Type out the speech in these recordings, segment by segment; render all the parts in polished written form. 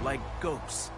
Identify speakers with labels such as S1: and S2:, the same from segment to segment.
S1: like ghosts.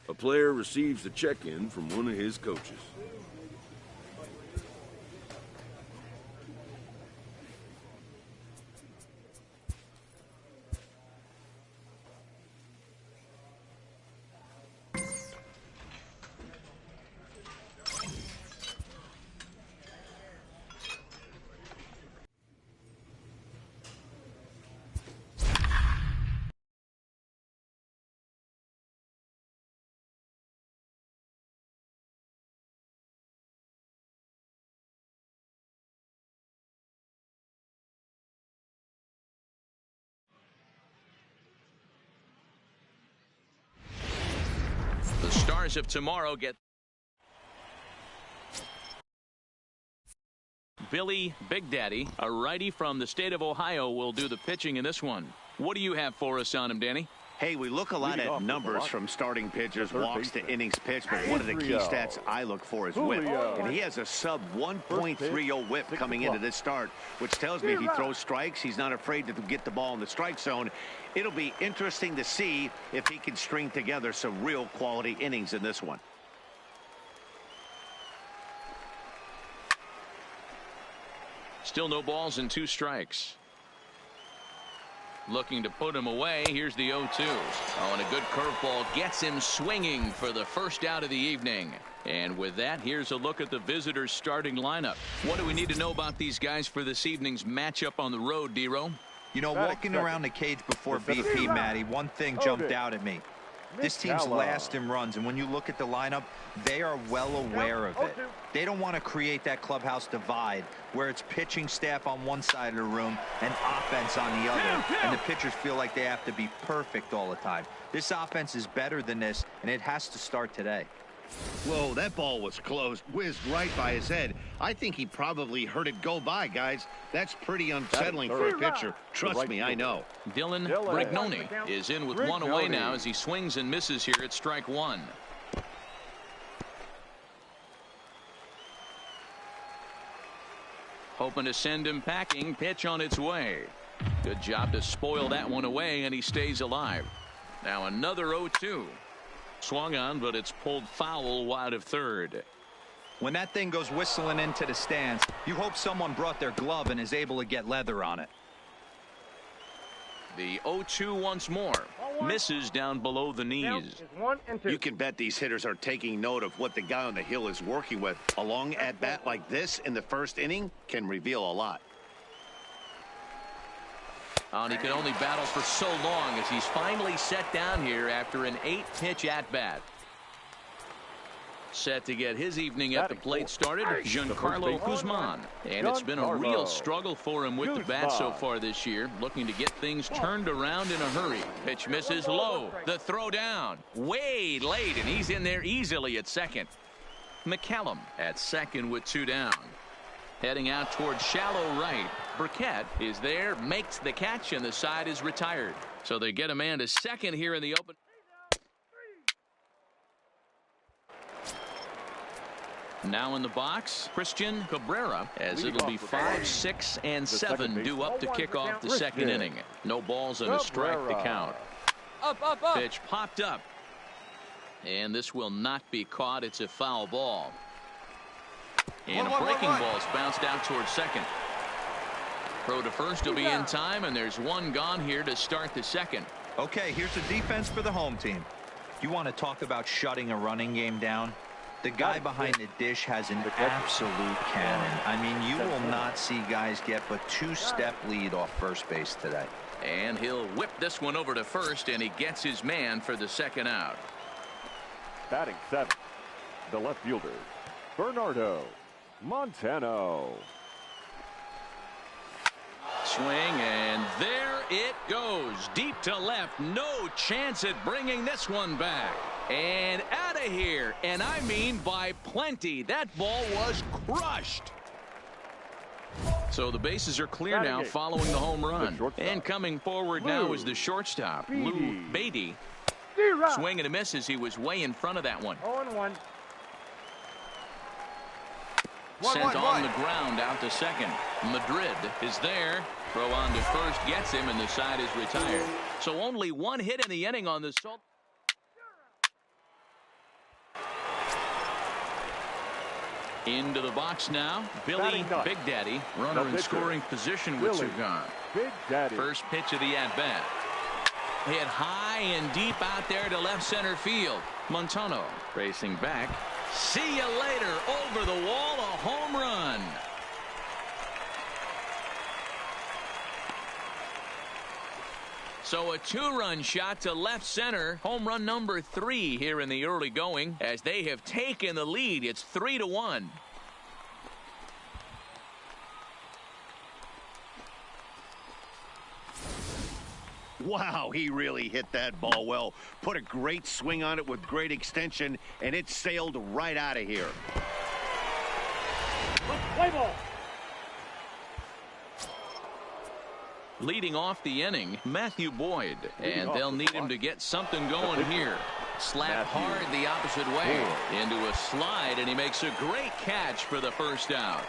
S2: A player receives a check-in from one of his coaches.
S3: The stars of tomorrow get Billy Big Daddy, a righty from the state of Ohio, will do the pitching in this one. What do you have for us on him, Danny?
S4: Hey, we look a lot at numbers from starting pitchers, walks to innings pitched, but one of the key stats I look for is whip. And he has a sub 1.30 whip coming into this start, which tells me if he throws strikes, he's not afraid to get the ball in the strike zone. It'll be interesting to see if he can string together some real quality innings in this one.
S3: Still no balls and 2 strikes. Looking to put him away. Here's the 0-2. Oh, and a good curveball gets him swinging for the first out of the evening. And with that, here's a look at the visitors' starting lineup. What do we need to know about these guys for this evening's matchup on the road, D-Row?
S5: You know, walking around the cage before BP, Matty, one thing jumped out at me. This team's last in runs, and when you look at the lineup, they are well aware of it. They don't want to create that clubhouse divide where it's pitching staff on one side of the room and offense on the other, and the pitchers feel like they have to be perfect all the time. This offense is better than this, and it has to start today.
S4: Whoa, that ball was close, whizzed right by his head. I think he probably heard it go by, guys. That's pretty unsettling for a pitcher. Trust me, I know.
S3: Dylan Brignoni is in with one away now as he swings and misses here at strike 1. Hoping to send him packing. Pitch on its way. Good job to spoil that one away, and he stays alive. Now another 0-2. Swung on, but it's pulled foul wide of third.
S5: When that thing goes whistling into the stands, you hope someone brought their glove and is able to get leather on it.
S3: The 0-2 once more. Misses down below the knees.
S4: You can bet these hitters are taking note of what the guy on the hill is working with. A long at-bat like this in the first inning can reveal a lot.
S3: And he can only battle for so long as he's finally set down here after an 8-pitch at-bat. Set to get his evening at the plate started, Giancarlo Guzman. And it's been a real struggle for him with the bat so far this year, looking to get things turned around in a hurry. Pitch misses low. The throw down. Way late, and he's in there easily at second. McCallum at second with 2 down. Heading out towards shallow right. Burkett is there, makes the catch, and the side is retired. So they get a man to second here in the open. Now in the box, Christian Cabrera, as it'll be 5, 6, and 7 due up to kick off the second inning. No balls and a strike to count. Pitch popped up. And this will not be caught. It's a foul ball. And a breaking ball's bounced out towards second. Throw to first will be in time, and there's one gone here to start the second.
S5: Okay, here's the defense for the home team. You want to talk about shutting a running game down? The guy behind the dish has an absolute cannon. I mean, you will not see guys get but 2-step lead off first base today.
S3: And he'll whip this one over to first, and he gets his man for the second out.
S1: Batting 7, the left fielder, Bernardo Montano.
S3: Swing, and there it goes. Deep to left. No chance at bringing this one back. And out of here. And I mean by plenty. That ball was crushed. So the bases are clear now following the home run. And coming forward now is the shortstop, Lou Beatty. Swing and a miss as he was way in front of that one.
S6: 0-1.
S3: Sent on the ground out to second. Madrid is there. Throw on to first gets him, and the side is retired. So only one hit in the inning on the Salt. Into the box now. Billy Big Daddy, runner in scoring position with 2 gone. First pitch of the at-bat. Hit high and deep out there to left center field. Montano racing back. See you later. Over the wall, a home run. So a 2-run shot to left center. Home run number 3 here in the early going as they have taken the lead. It's 3-1.
S4: Wow, he really hit that ball well. Put a great swing on it with great extension, and it sailed right out of here.
S6: Play ball.
S3: Leading off the inning, Matthew Boyd. And they'll need him to get something going here. Slap hard the opposite way. Into a slide, and he makes a great catch for the first out.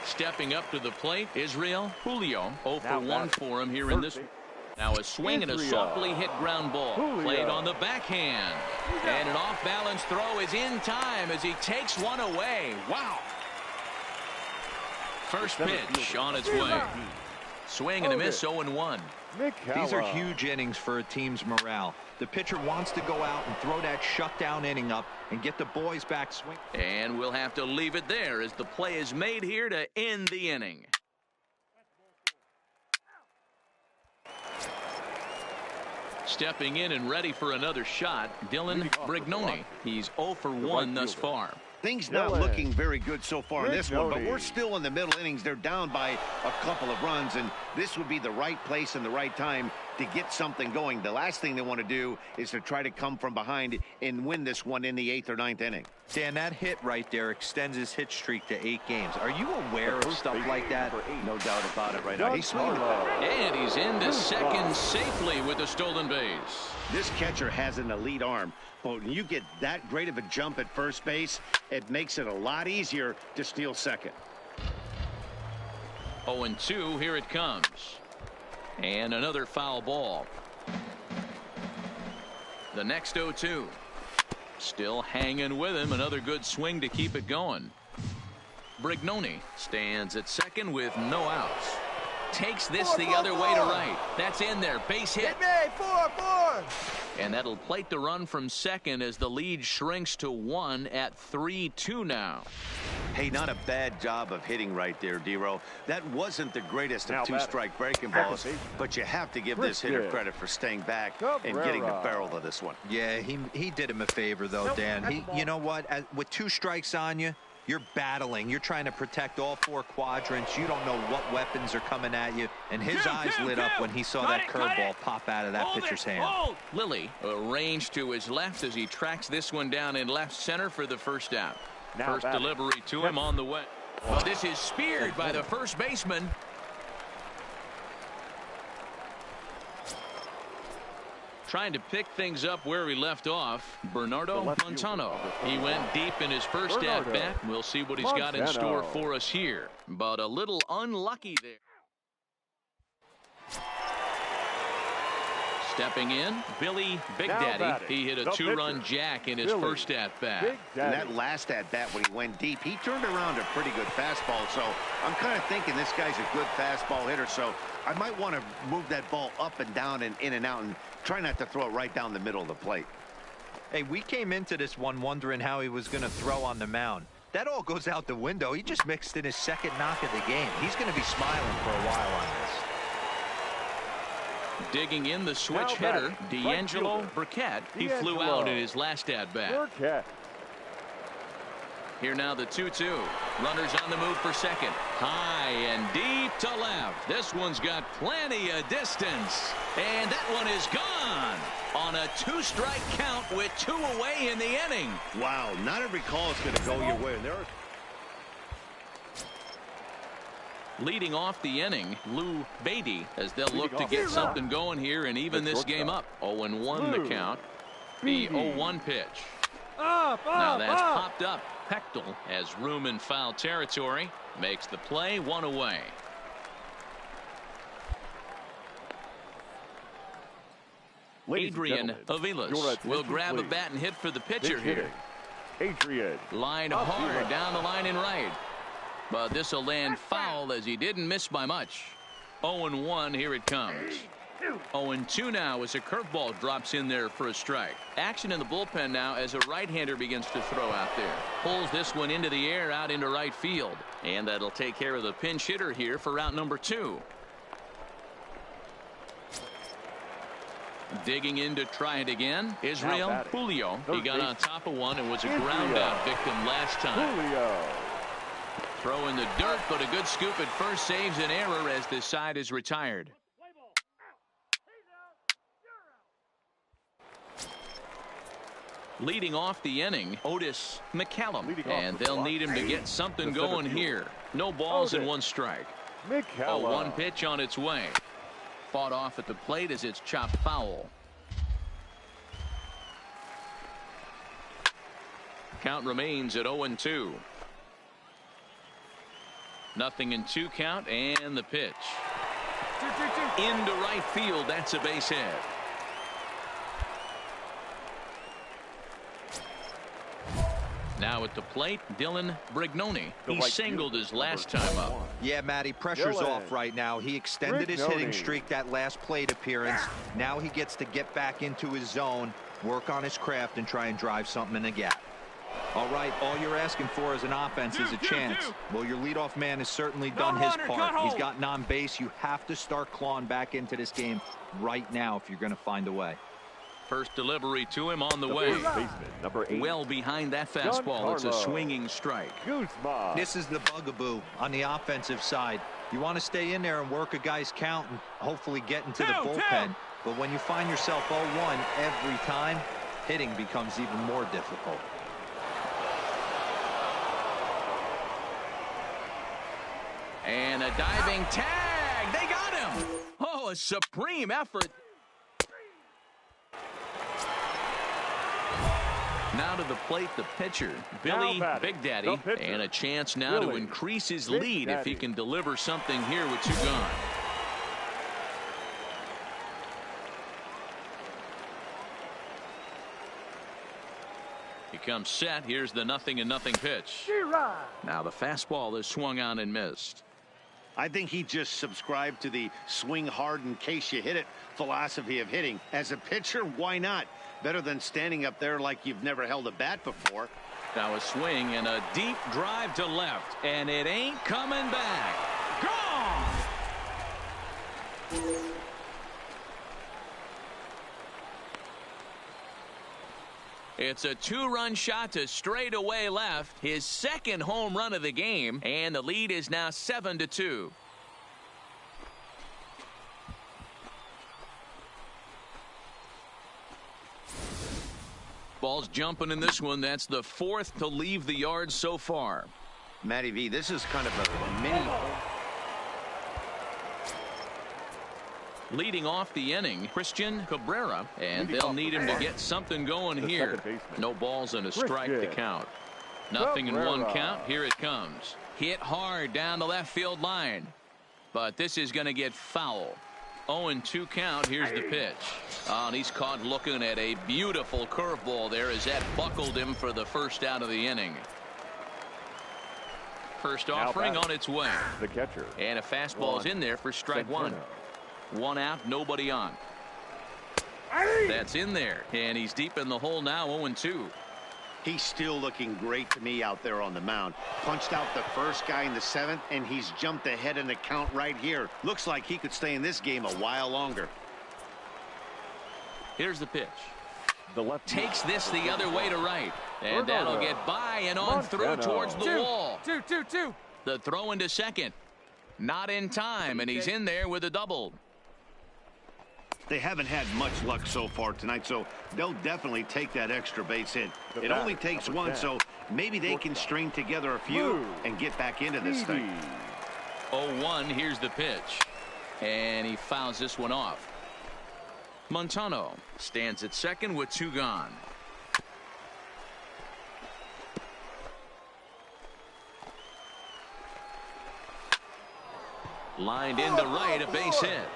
S3: Stepping up to the plate, Israel Julio. 0 for 1 for him here in this. Now a swing and a softly hit ground ball. Played on the backhand. And an off-balance throw is in time as he takes one away. Wow. First pitch on its way. Swing and a miss, 0-1.
S5: These are huge innings for a team's morale. The pitcher wants to go out and throw that shutdown inning up and get the boys back swing.
S3: And we'll have to leave it there as the play is made here to end the inning. Stepping in and ready for another shot, Dylan Brignoni. He's 0 for 1 thus far.
S4: Things not looking very good so far in this one, but we're still in the middle innings. They're down by a couple of runs, and this would be the right place and the right time to get something going. The last thing they want to do is to try to come from behind and win this one in the 8th or 9th inning.
S5: Dan, that hit right there extends his hit streak to 8 games. Are you aware of stuff like that?
S4: No doubt about it right now. He's swinging.
S3: And he's into second safely with the stolen base.
S4: This catcher has an elite arm, but when you get that great of a jump at first base, it makes it a lot easier to steal second.
S3: 0-2, here it comes. And another foul ball. The next 0-2. Still hanging with him. Another good swing to keep it going. Brignoni stands at second with no outs. takes this the other way to right. That's in there. Base hit. And that'll plate the run from second as the lead shrinks to 1 at 3-2 now.
S4: Hey, not a bad job of hitting right there, D-Row. That wasn't the greatest of two-strike breaking balls, but you have to give this hitter credit for staying back and getting the barrel of this one.
S5: Yeah, he did him a favor, though, Dan. You know what? With 2 strikes on you, you're battling. You're trying to protect all 4 quadrants. You don't know what weapons are coming at you. And his eyes lit up when he saw that curveball pop out of that pitcher's hand.
S3: Lilly arranged to his left as he tracks this one down in left center for the first out. First delivery to him on the way. But this is speared by the first baseman. Trying to pick things up where he left off, Bernardo Montano. He went deep in his first at-bat. We'll see what he's got in store for us here. But a little unlucky there. Stepping in, Billy Big Daddy. He hit a 2-run jack in his first at-bat.
S4: And that last at-bat when he went deep, he turned around a pretty good fastball. So I'm kind of thinking this guy's a good fastball hitter. So I might want to move that ball up and down and in and out and try not to throw it right down the middle of the plate.
S5: Hey, we came into this one wondering how he was going to throw on the mound. That all goes out the window. He just mixed in his second knock of the game. He's going to be smiling for a while on this.
S3: Digging in the switch hitter, D'Angelo Burkett. He flew out in his last at-bat. Here now the 2-2. Runners on the move for second. High and deep to left. This one's got plenty of distance. And that one is gone on a 2-strike count with 2 away in the inning.
S4: Wow, not every call is going to go your way. And there are
S3: leading off the inning, Lou Beatty, as they'll look to get something going here and even this game up. 0-1 the count. The 0-1 pitch. Now that's popped up. Pechtel has room in foul territory. Makes the play, 1 away. Adrian Aviles will grab a bat and hit for the pitcher here.
S1: Adrian.
S3: Line hard down the line and right. But this will land foul as he didn't miss by much. 0-1, here it comes. 0-2 now as a curveball drops in there for a strike. Action in the bullpen now as a right-hander begins to throw out there. Pulls this one into the air out into right field. And that'll take care of the pinch hitter here for route number 2. Digging in to try it again. Israel Julio. He got on top of one and was a ground out victim last time. Julio. Throw in the dirt, but a good scoop at first saves an error as this side is retired. Leading off the inning, Otis McCallum. And they'll need him to get something going here. No balls and 1 strike. A 1 pitch on its way. Fought off at the plate as it's chopped foul. Count remains at 0-2. 0-2 count and the pitch. Into right field. That's a base hit. Now at the plate, Dylan Brignoni. He singled his last time up.
S5: Yeah, Matty, pressure's off right now. He extended his hitting streak that last plate appearance. Now he gets to get back into his zone, work on his craft, and try and drive something in the gap. All right, all you're asking for as an offense is a chance. Well, your leadoff man has certainly done his part. He's gotten on base. You have to start clawing back into this game right now if you're going to find a way.
S3: First delivery to him on the way.
S1: Number 8.
S3: Well behind that fastball. It's a swinging strike.
S5: This is the bugaboo on the offensive side. You want to stay in there and work a guy's count and hopefully get into the bullpen. But when you find yourself 0-1 every time, hitting becomes even more difficult.
S3: And a diving tag. They got him. Oh, a supreme effort. Now to the plate, the pitcher, Billy Big Daddy, and a chance now to increase his lead if he can deliver something here with 2 gone. He comes set. Here's the 0-0 pitch. Now the fastball is swung on and missed.
S4: I think he just subscribed to the swing hard in case you hit it philosophy of hitting. As a pitcher, why not? Better than standing up there like you've never held a bat before.
S3: Now a swing and a deep drive to left, and it ain't coming back. Gone! It's a two-run shot to straightaway left, his second home run of the game, and the lead is now 7-2. Ball's jumping in this one. That's the fourth to leave the yard so far.
S4: Matty V, this is kind of a mini.
S3: Leading off the inning, Christian Cabrera, and they'll need him to get something going here. No balls and a strike to count. Nothing in one count. Here it comes. Hit hard down the left field line. But this is going to get foul. 0-2 count. Here's the pitch. And he's caught looking at a beautiful curveball there as that buckled him for the first out of the inning. First offering on its way.
S1: The catcher.
S3: And a fastball's in there for strike one. One out, nobody on. That's in there, and he's deep in the hole now. 0-2.
S4: He's still looking great to me out there on the mound. Punched out the first guy in the seventh, and he's jumped ahead in the count right here. Looks like he could stay in this game a while longer.
S3: Here's the pitch.
S1: The left
S3: takes this the other way to right, and that'll get by and on through towards the wall.
S6: Two.
S3: The throw into second. Not in time, and he's in there with a double.
S4: They haven't had much luck so far tonight, so they'll definitely take that extra base hit. It only takes one, so maybe they can string together a few and get back into this thing.
S3: 0-1, here's the pitch. And he fouls this one off. Montano stands at second with two gone. Lined into right, a base hit.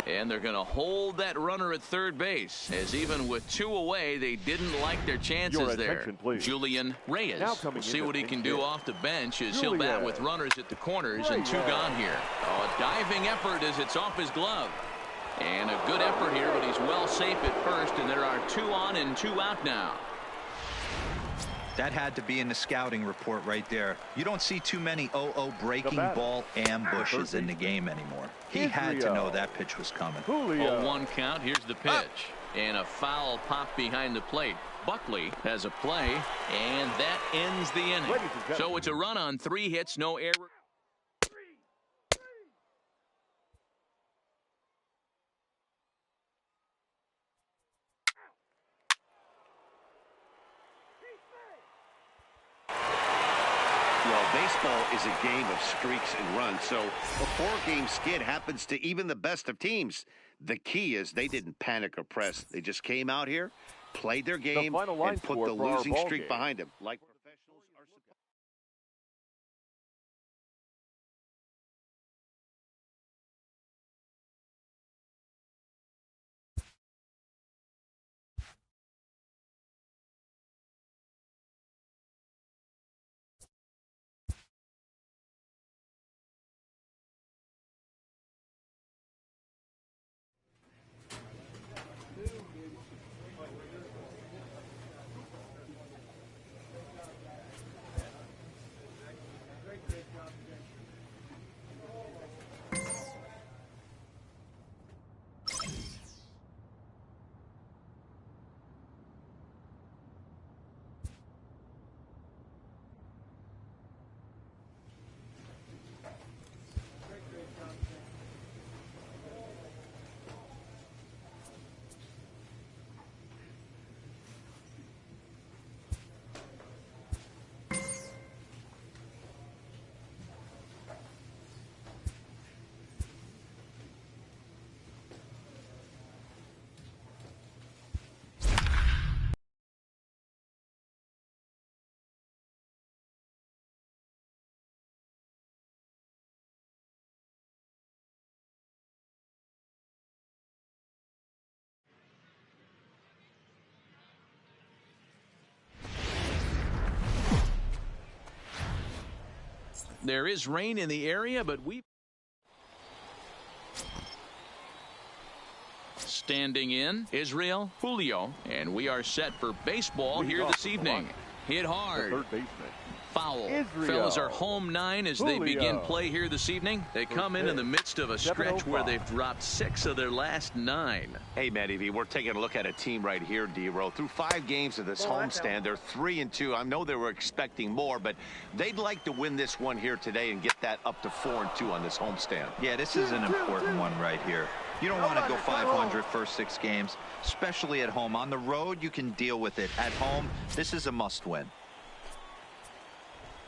S3: And they're going to hold that runner at third base, as even with two away, they didn't like their chances there. Julian Reyes. We'll see what he can do off the bench as he'll bat with runners at the corners and two gone here. Oh, a diving effort as it's off his glove. And a good effort here, but he's well safe at first, and there are 2 on and 2 out now.
S5: That had to be in the scouting report right there. You don't see too many 0-0 breaking ball ambushes in the game anymore. He had to know that pitch was coming.
S3: 0-1 count. Here's the pitch. And a foul pop behind the plate. Buckley has a play, and that ends the inning. So it's a run on 3 hits, no error.
S4: Baseball is a game of streaks and runs, so a 4-game skid happens to even the best of teams. The key is they didn't panic or press. They just came out here, played their game, and put the losing streak behind them. Like professionals are supposed
S3: There is rain in the area, but standing in, Israel Julio, and we are set for baseball here this evening. Hit hard.
S1: Third baseman.
S3: Foul.
S1: Israel.
S3: Fellas are home 9 as they begin play here this evening. They come in the midst of a stretch where they've dropped 6 of their last 9.
S4: Hey, Matty V, we're taking a look at a team right here, D-Row. Through 5 games of this homestand, they're 3-2. I know they were expecting more, but they'd like to win this one here today and get that up to 4-2 on this homestand.
S5: Yeah, this is an important one right here. You don't want to go 500 first 6 games, especially at home. On the road, you can deal with it. At home, this is a must-win.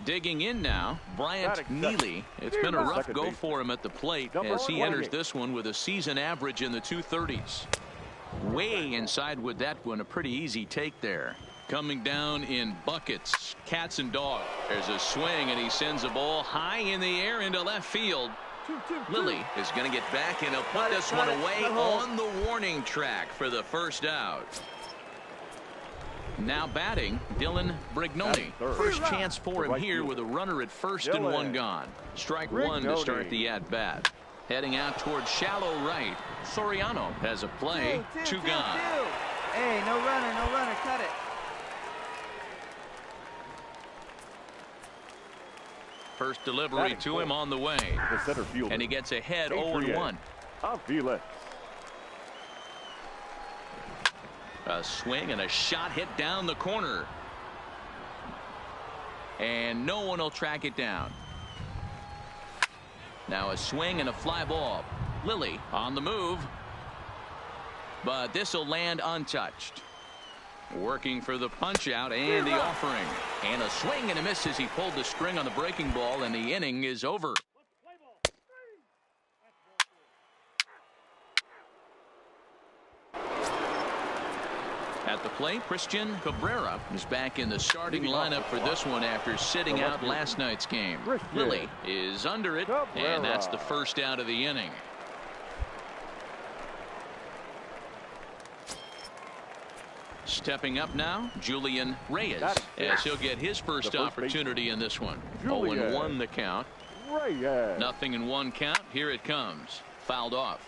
S3: Digging in now, Bryant Neely. It's been a rough go for him at the plate as he enters this one with a season average in the 230s. Way inside with that one, a pretty easy take there. Coming down in buckets, cats and dogs. There's a swing, and he sends a ball high in the air into left field. Lilly is going to get back, and he'll put this one away on the warning track for the first out. Now batting, Dylan Brignoni. First chance for him here with a runner at first and 1 gone. Strike 1 to start the at-bat. Heading out towards shallow right. Soriano has a play. 2 gone.
S6: Hey, no runner, cut it.
S3: First delivery to him on the way.
S1: The center fielder.
S3: And he gets ahead 0-1.
S1: Avila.
S3: A swing and a shot hit down the corner. And no one will track it down. Now a swing and a fly ball. Lilly on the move. But this will land untouched. Working for the punch out and the offering. And a swing and a miss as he pulled the string on the breaking ball, and the inning is over. At the plate, Christian Cabrera is back in the starting lineup for this one after sitting out last night's game. Lilly is under it, and that's the first out of the inning. Stepping up now, Julian Reyes, as he'll get his first opportunity in this one. 0-1 the count. Nothing in 1 count. Here it comes. Fouled off.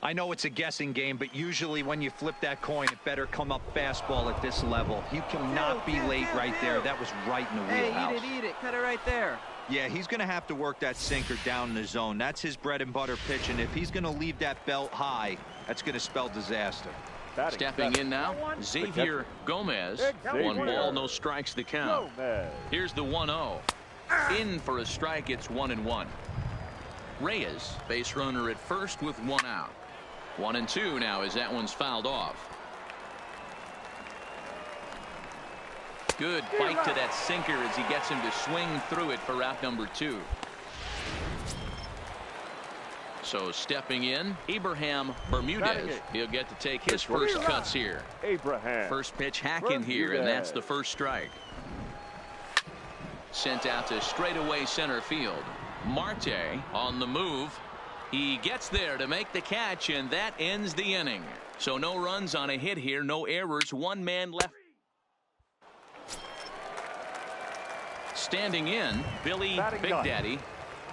S5: I know it's a guessing game, but usually when you flip that coin, it better come up fastball at this level. You cannot be late right there. That was right in the wheelhouse.
S6: Hey, eat it. Cut it right there.
S5: Yeah, he's going to have to work that sinker down in the zone. That's his bread and butter pitch, and if he's going to leave that belt high, that's going to spell disaster.
S3: Stepping in now, Xavier Gomez. 1 ball, no strikes the count. Here's the 1-0. In for a strike, it's 1-1. Reyes, base runner at first with 1 out. 1-2 now as that one's fouled off. Good bite to that sinker as he gets him to swing through it for out number 2. So stepping in, Abraham Bermudez. He'll get to take his first cuts here. First pitch hacking here, and that's the first strike. Sent out to straightaway center field. Marte on the move. He gets there to make the catch, and that ends the inning. So no runs on a hit here, no errors, 1 man left. Standing in, Billy Big Daddy.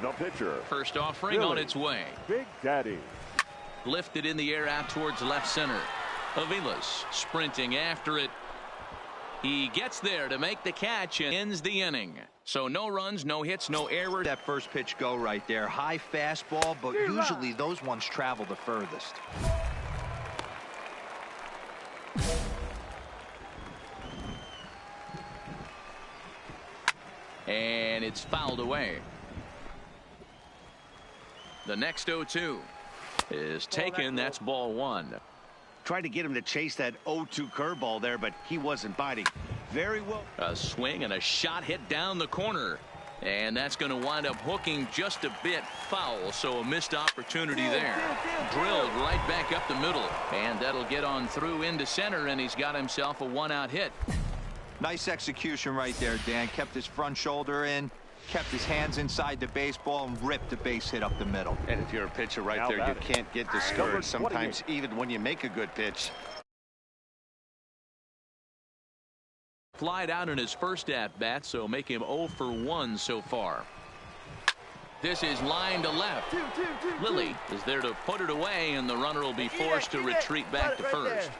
S1: The pitcher.
S3: First offering on its way.
S1: Big Daddy.
S3: Lifted in the air out towards left center. Avilas sprinting after it. He gets there to make the catch and ends the inning. So no runs, no hits, no errors.
S5: That first pitch go right there. High fastball, but usually those ones travel the furthest.
S3: And it's fouled away. The next 0-2 is taken. That's ball 1.
S4: Tried to get him to chase that 0-2 curveball there, but he wasn't biting. Very well.
S3: A swing and a shot hit down the corner. And that's going to wind up hooking just a bit foul. So a missed opportunity there. Drilled right back up the middle. And that'll get on through into center, and he's got himself a 1-out hit.
S5: Nice execution right there, Dan. Kept his front shoulder in, kept his hands inside the baseball, and ripped the base hit up the middle.
S4: And if you're a pitcher right there, you can't get discouraged. Sometimes even when you make a good pitch,
S3: Flied out in his first at-bat, so make him 0 for 1 so far. This is line to left. Lilly is there to put it away, and the runner will be forced to retreat back to first.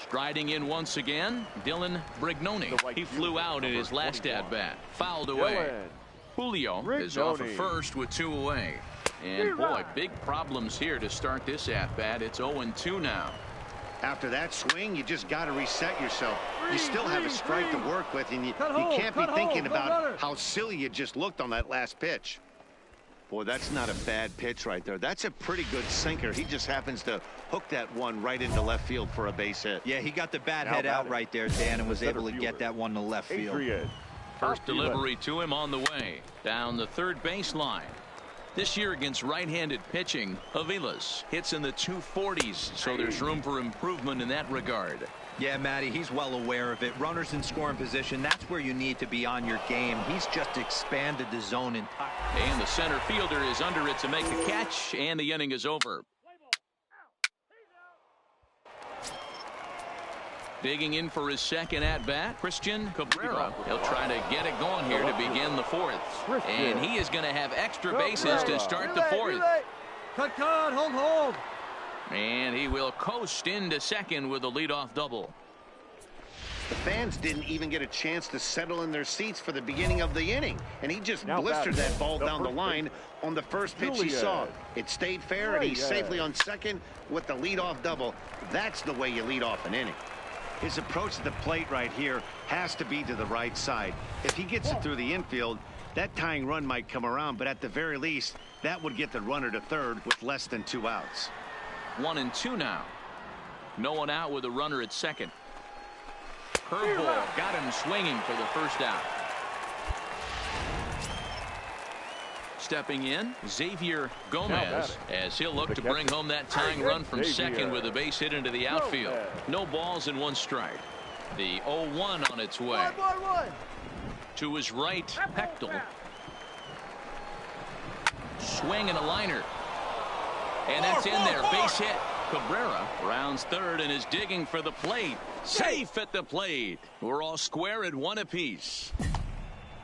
S3: Striding in once again, Dylan Brignoni. He flew out in his last at-bat. Fouled away. Julio is off at first with 2 away. And boy, big problems here to start this at-bat. It's 0-2 now.
S4: After that swing, you just got to reset yourself. You still have a strike to work with, and you can't be thinking about how silly you just looked on that last pitch. Boy, that's not a bad pitch right there. That's a pretty good sinker. He just happens to hook that one right into left field for a base hit.
S5: Yeah, he got the bat head out right there, Dan, and was able to get that one to left field.
S3: First delivery to him on the way. Down the third baseline. This year against right-handed pitching, Aviles hits in the 240s, so there's room for improvement in that regard.
S5: Yeah, Matty, he's well aware of it. Runners in scoring position, that's where you need to be on your game. He's just expanded the zone entirely.
S3: And the center fielder is under it to make the catch, and the inning is over. Digging in for his second at-bat, Christian Cabrera. He'll try to get it going here to begin the fourth. And he is going to have extra bases to start the fourth.
S6: Cut, hold.
S3: And he will coast into second with a leadoff double.
S4: The fans didn't even get a chance to settle in their seats for the beginning of the inning, and he just blistered that ball down the line on the first pitch he saw. It stayed fair, and he's safely on second with the leadoff double. That's the way you lead off an inning. His approach to the plate right here has to be to the right side. If he gets it through the infield, that tying run might come around, but at the very least, that would get the runner to third with less than 2 outs.
S3: 1-2 now. No one out with a runner at second. Curveball got him swinging for the first out. Stepping in, Xavier Gomez, as he'll look to bring home that tying run from second with a base hit into the outfield. No balls and 1 strike. The 0-1 on its way. To his right, Pechtel. Swing and a liner. And that's in there. Base hit. Cabrera rounds third and is digging for the plate. Safe at the plate. We're all square at 1 apiece.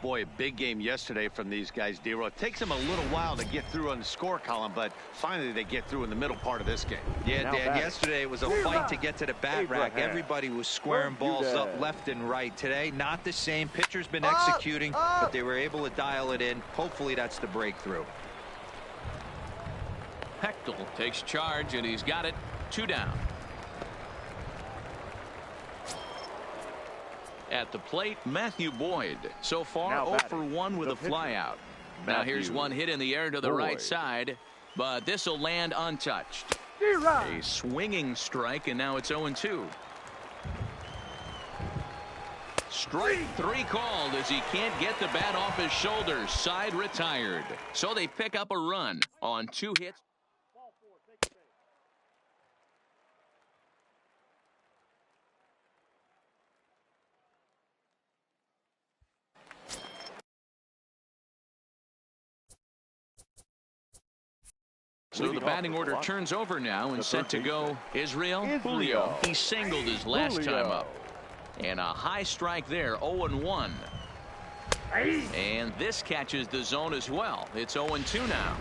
S4: Boy, a big game yesterday from these guys, D-Row. It takes them a little while to get through on the score column, but finally they get through in the middle part of this game.
S5: Yeah, Dan, yesterday it was a fight to get to the bat rack. Everybody was squaring balls up left and right. Today, not the same. Pitcher's been executing, but they were able to dial it in. Hopefully that's the breakthrough.
S3: Pechtel takes charge, and he's got it. 2 down. At the plate, Matthew Boyd. So far, 0 for 1 with a flyout. Now here's one hit in the air to the right side, but this will land untouched. A swinging strike, and now it's 0-2. Strike 3 called as he can't get the bat off his shoulders. Side retired. So they pick up a run on 2 hits. So the batting order turns over now, and set to go Israel Julio. He singled his last time up. And a high strike there, 0-1. And this catches the zone as well. It's 0-2 now.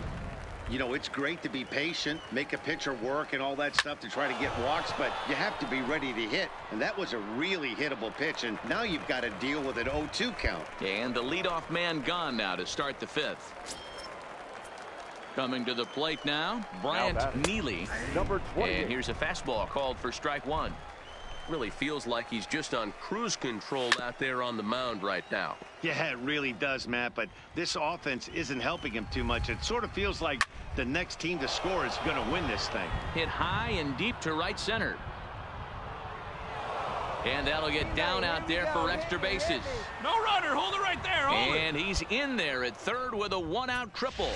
S4: You know, it's great to be patient, make a pitcher work and all that stuff to try to get walks, but you have to be ready to hit. And that was a really hittable pitch, and now you've got to deal with an 0-2 count.
S3: And the leadoff man gone now to start the 5th. Coming to the plate now, Bryant Neely.
S1: Number 20.
S3: And here's a fastball called for strike 1.
S7: Really feels like he's just on cruise control out there on the mound right now.
S4: Yeah, it really does, Matt, but this offense isn't helping him too much. It sort of feels like the next team to score is going to win this thing.
S3: Hit high and deep to right center. And that'll get down out there for extra bases.
S7: No runner, hold it right there.
S3: And he's in there at third with a 1-out triple.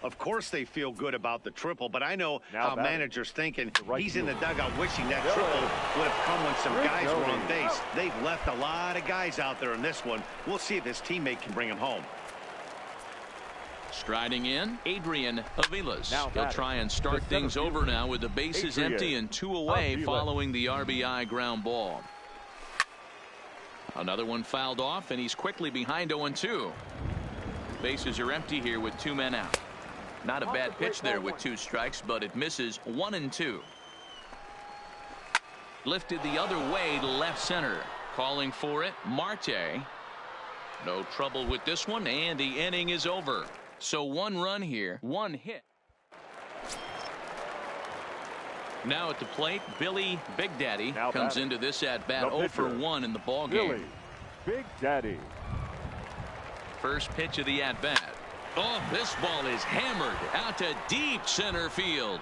S4: Of course they feel good about the triple, but I know how managers thinking. He's in the dugout wishing that triple would have come when some guys were on base. They've left a lot of guys out there in this one. We'll see if his teammate can bring him home.
S3: Striding in, Adrian Aviles.
S1: Now
S3: He'll try and start things over now with the bases empty and 2 away following the RBI ground ball. Another one fouled off, and he's quickly behind 0-2. Bases are empty here with 2 men out. Not a bad pitch there with 2 strikes, but it misses 1-2. Lifted the other way to left center. Calling for it, Marte. No trouble with this one, and the inning is over. So 1 run here, 1 hit. Now at the plate, Billy Big Daddy comes into this at bat 0 for 1 in the ball game.
S1: Billy Big Daddy.
S3: First pitch of the at bat. Oh, this ball is hammered out to deep center field.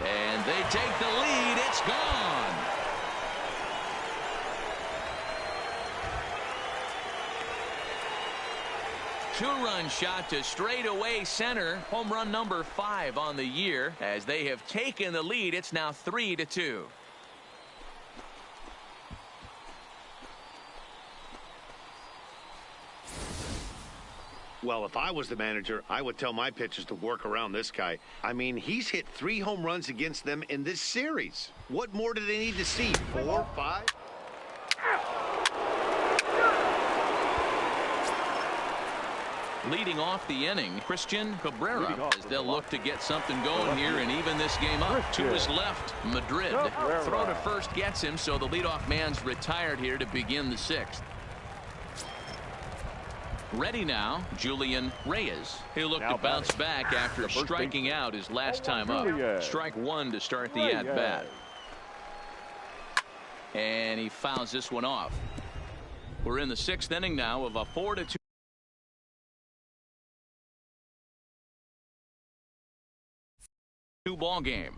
S3: And they take the lead. It's gone. Two-run shot to straightaway center. Home run number 5 on the year. As they have taken the lead, it's now 3-2.
S4: Well, if I was the manager, I would tell my pitchers to work around this guy. I mean, he's hit 3 home runs against them in this series. What more do they need to see? 4, 5?
S3: Leading off the inning, Christian Cabrera, as they'll look to get something going here and even this game up. 2 is left. Madrid. Throw to first gets him, so the leadoff man's retired here to begin the 6th. Ready now, Julian Reyes. He'll look to bounce back after striking out his last time up. Strike 1 to start the at-bat. And he fouls this one off. We're in the 6th inning now of a 4-2 ball game.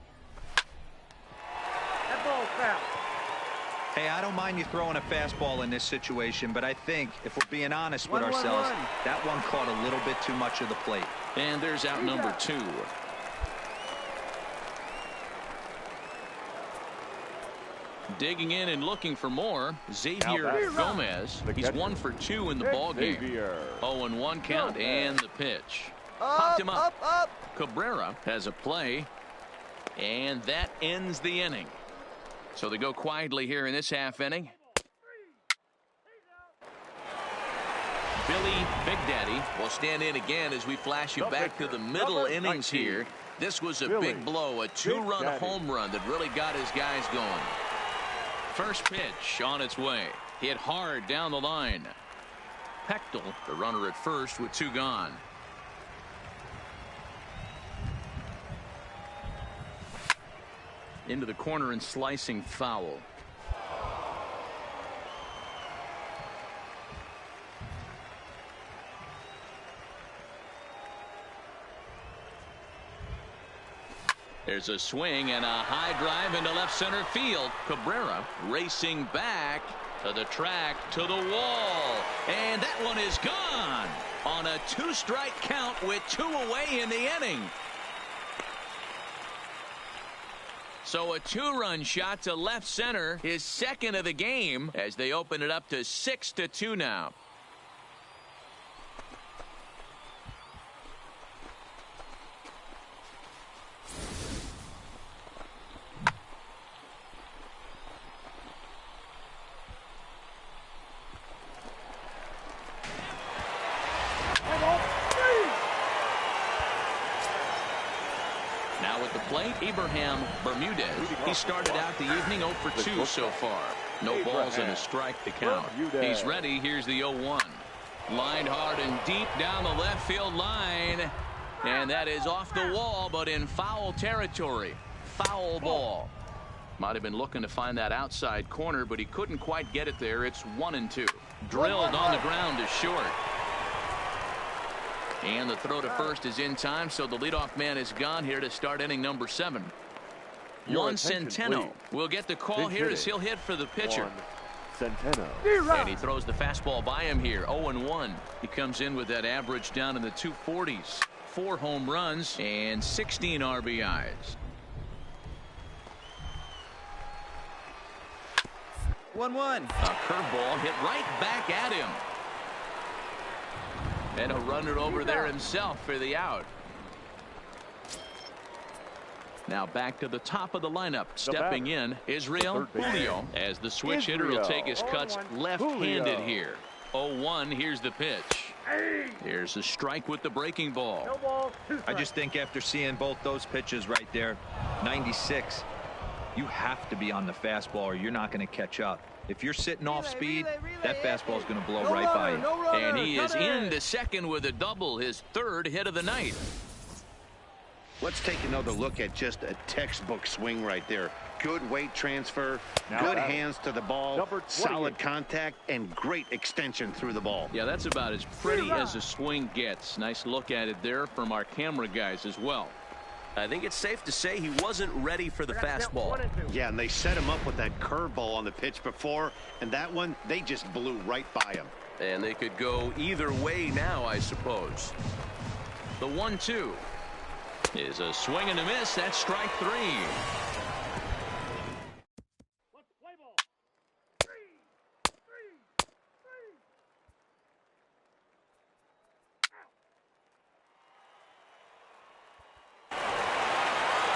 S6: That ball's foul.
S5: Hey, I don't mind you throwing a fastball in this situation, but I think if we're being honest with ourselves, that one caught a little bit too much of the plate.
S3: And there's out number 2. Digging in and looking for more, Xavier Gomez. He's 1 for 2 in the ball game. 0-1 count and the pitch. Popped him up. Cabrera has a play, and that ends the inning. So they go quietly here in this half inning. Billy Big Daddy will stand in again as we flash you back to the middle innings here. This was a big blow, a 2-run home run that really got his guys going. First pitch on its way. Hit hard down the line. Pechtel, the runner at first with 2 gone. Into the corner and slicing foul. There's a swing and a high drive into left center field. Cabrera racing back to the track, to the wall, and that one is gone on a 2-strike count with 2 away in the inning. So a 2-run shot to left center, his 2nd of the game, as they open it up to 6-2 now. Abraham Bermudez. He started out the evening 0 for 2 so far. No balls and a strike to count. He's ready. Here's the 0-1. Lined hard and deep down the left field line. And that is off the wall, but in foul territory. Foul ball. Might have been looking to find that outside corner, but he couldn't quite get it there. It's 1-2. Drilled on the ground to short. And the throw to first is in time, so the leadoff man is gone here to start inning number 7. Juan Centeno will get the call here as he'll hit for the pitcher. And he throws the fastball by him here. 0-1. He comes in with that average down in the 240s. 4 home runs and 16 RBIs.
S6: 1-1.
S3: A curveball hit right back at him. And a runner over there himself for the out. Now back to the top of the lineup. Stepping in, Israel Julio, as the switch hitter will take his cuts left-handed here. 0-1, here's the pitch. Here's a strike with the breaking ball.
S5: I just think after seeing both those pitches right there, 96, you have to be on the fastball or you're not going to catch up. If you're sitting off speed, that fastball is going to blow right by you.
S3: And he is into second with a double, his third hit of the night.
S4: Let's take another look at just a textbook swing right there. Good weight transfer, good hands to the ball, solid contact, and great extension through the ball.
S3: Yeah, that's about as pretty as a swing gets. Nice look at it there from our camera guys as well.
S7: I think it's safe to say he wasn't ready for the fastball.
S4: Yeah, and they set him up with that curveball on the pitch before, and that one, they just blew right by him.
S7: And they could go either way now, I suppose.
S3: The 1-2 is a swing and a miss. That's strike three.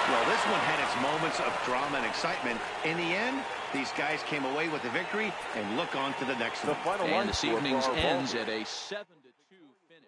S4: Well, this one had its moments of drama and excitement. In the end, these guys came away with the victory and look on to the next one.
S3: And this evening's ends at a 7-2 finish.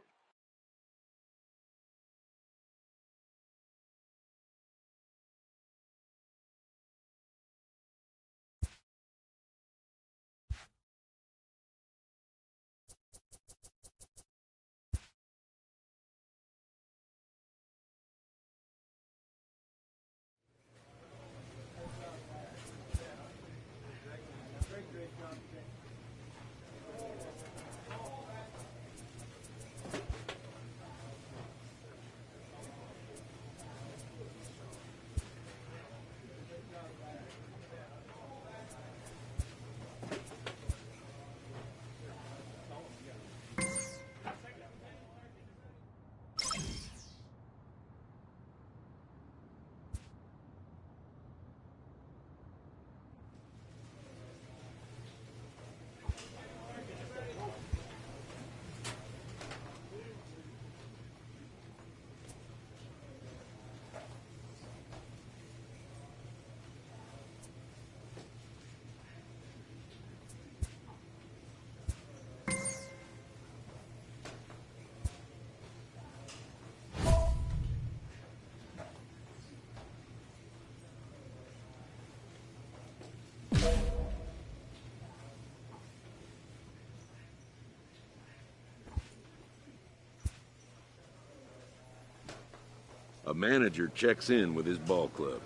S2: A manager checks in with his ball club.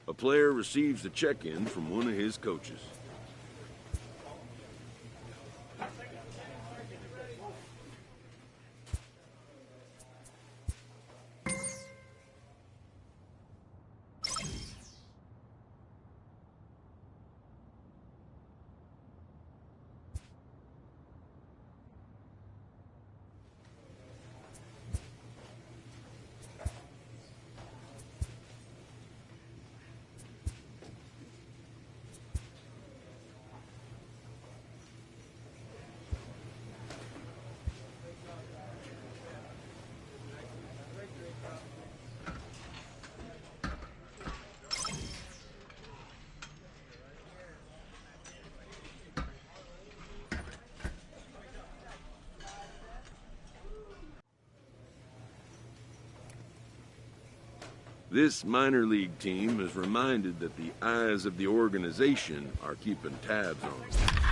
S2: A player receives a check-in from one of his coaches. This minor league team is reminded that the eyes of the organization are keeping tabs on them.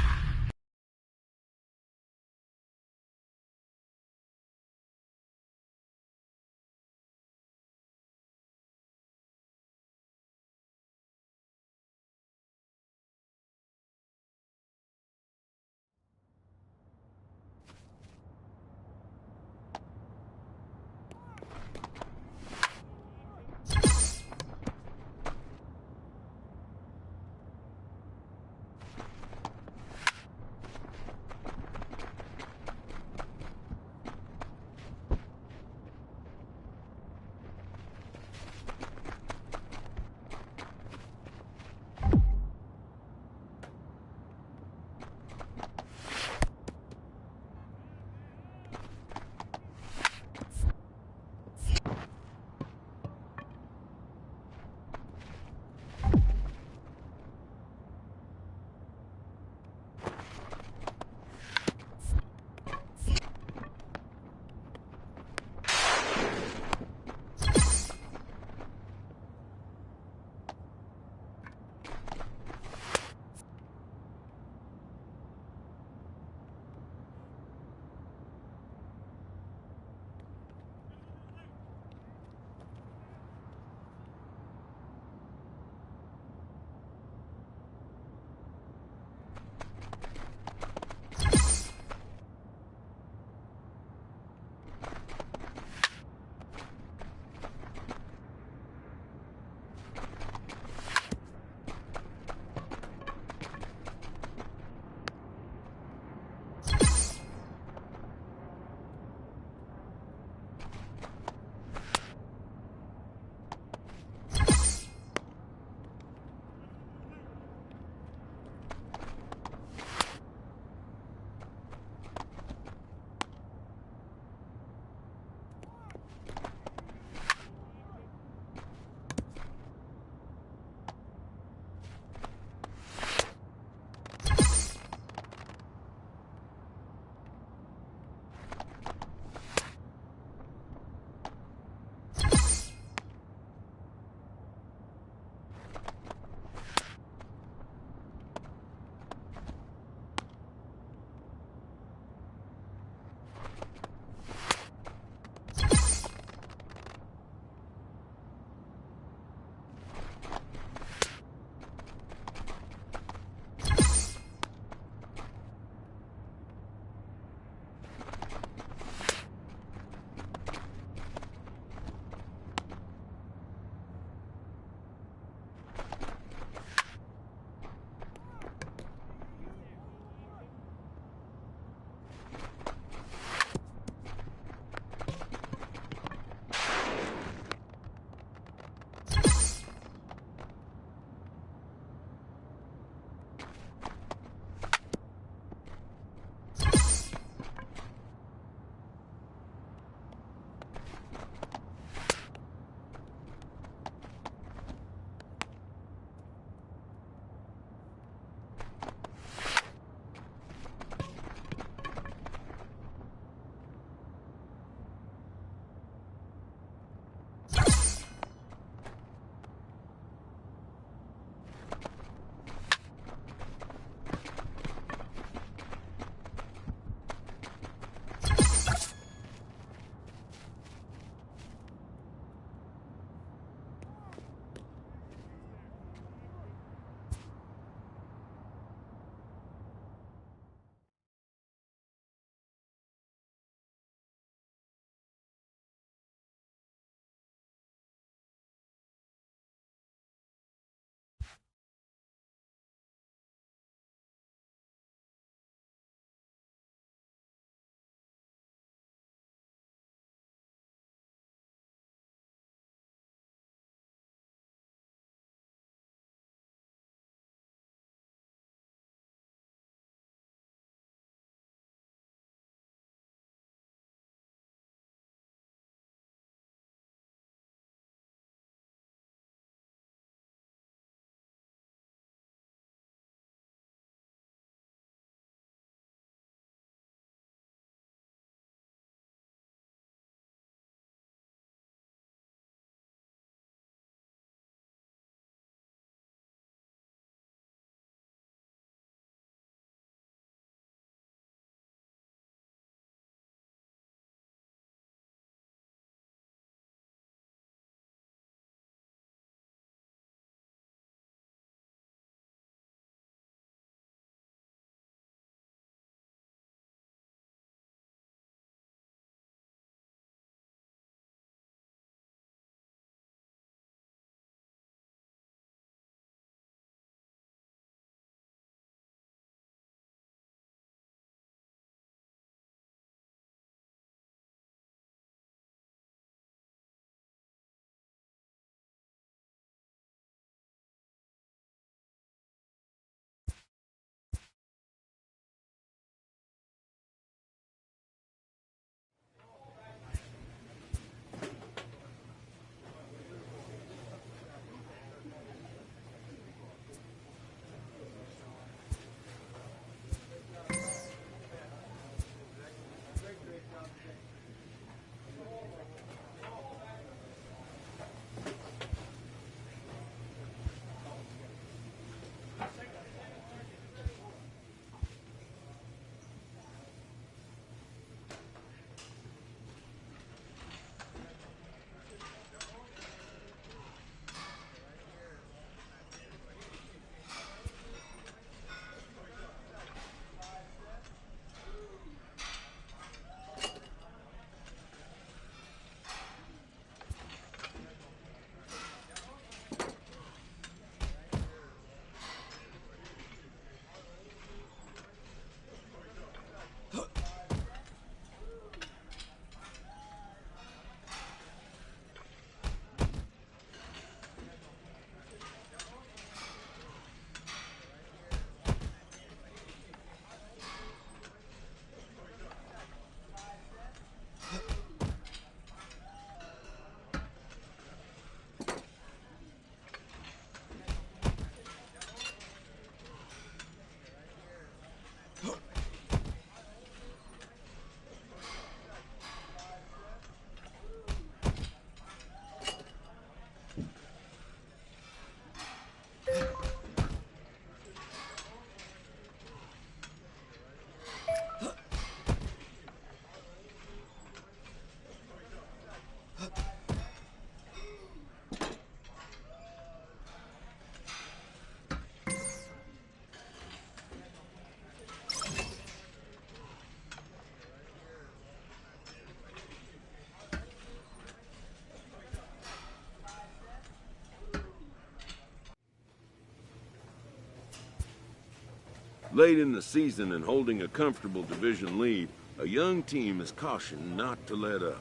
S2: Late in the season and holding a comfortable division lead, a young team is cautioned not to let up.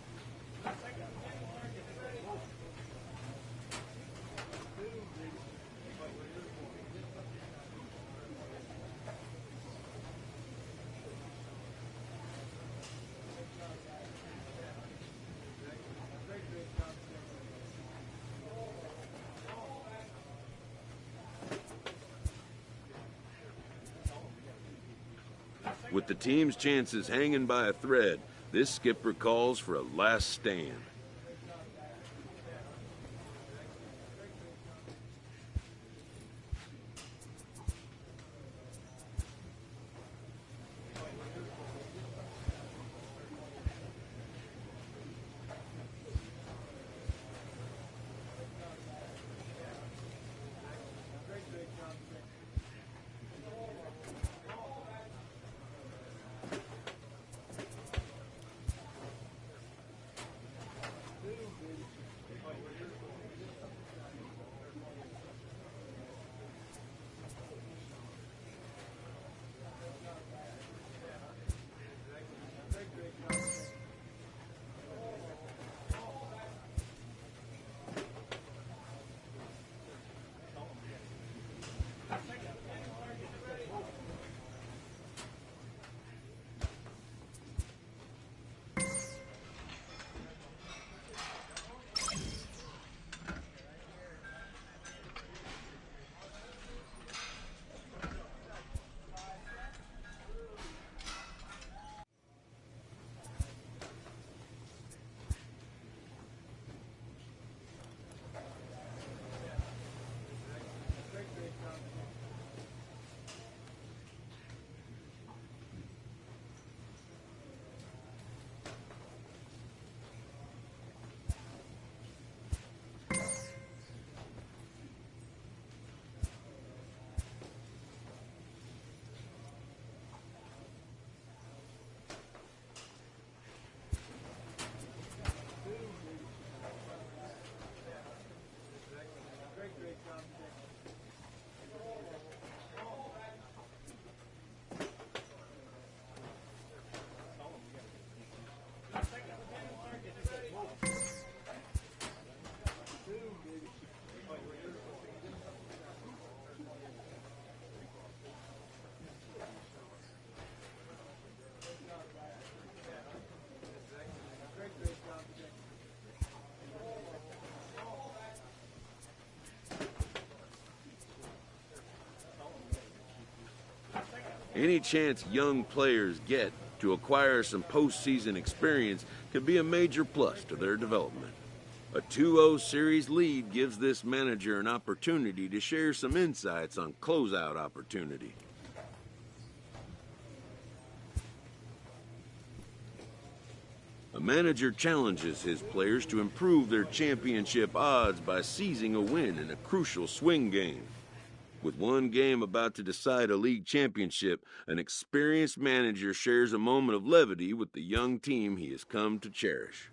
S2: With the team's chances hanging by a thread, this skipper calls for a last stand. Any chance young players get to acquire some postseason experience can be a major plus to their development. A 2-0 series lead gives this manager an opportunity to share some insights on closeout opportunity. A manager challenges his players to improve their championship odds by seizing a win in a crucial swing game. With one game about to decide a league championship, an experienced manager shares a moment of levity with the young team he has come to cherish.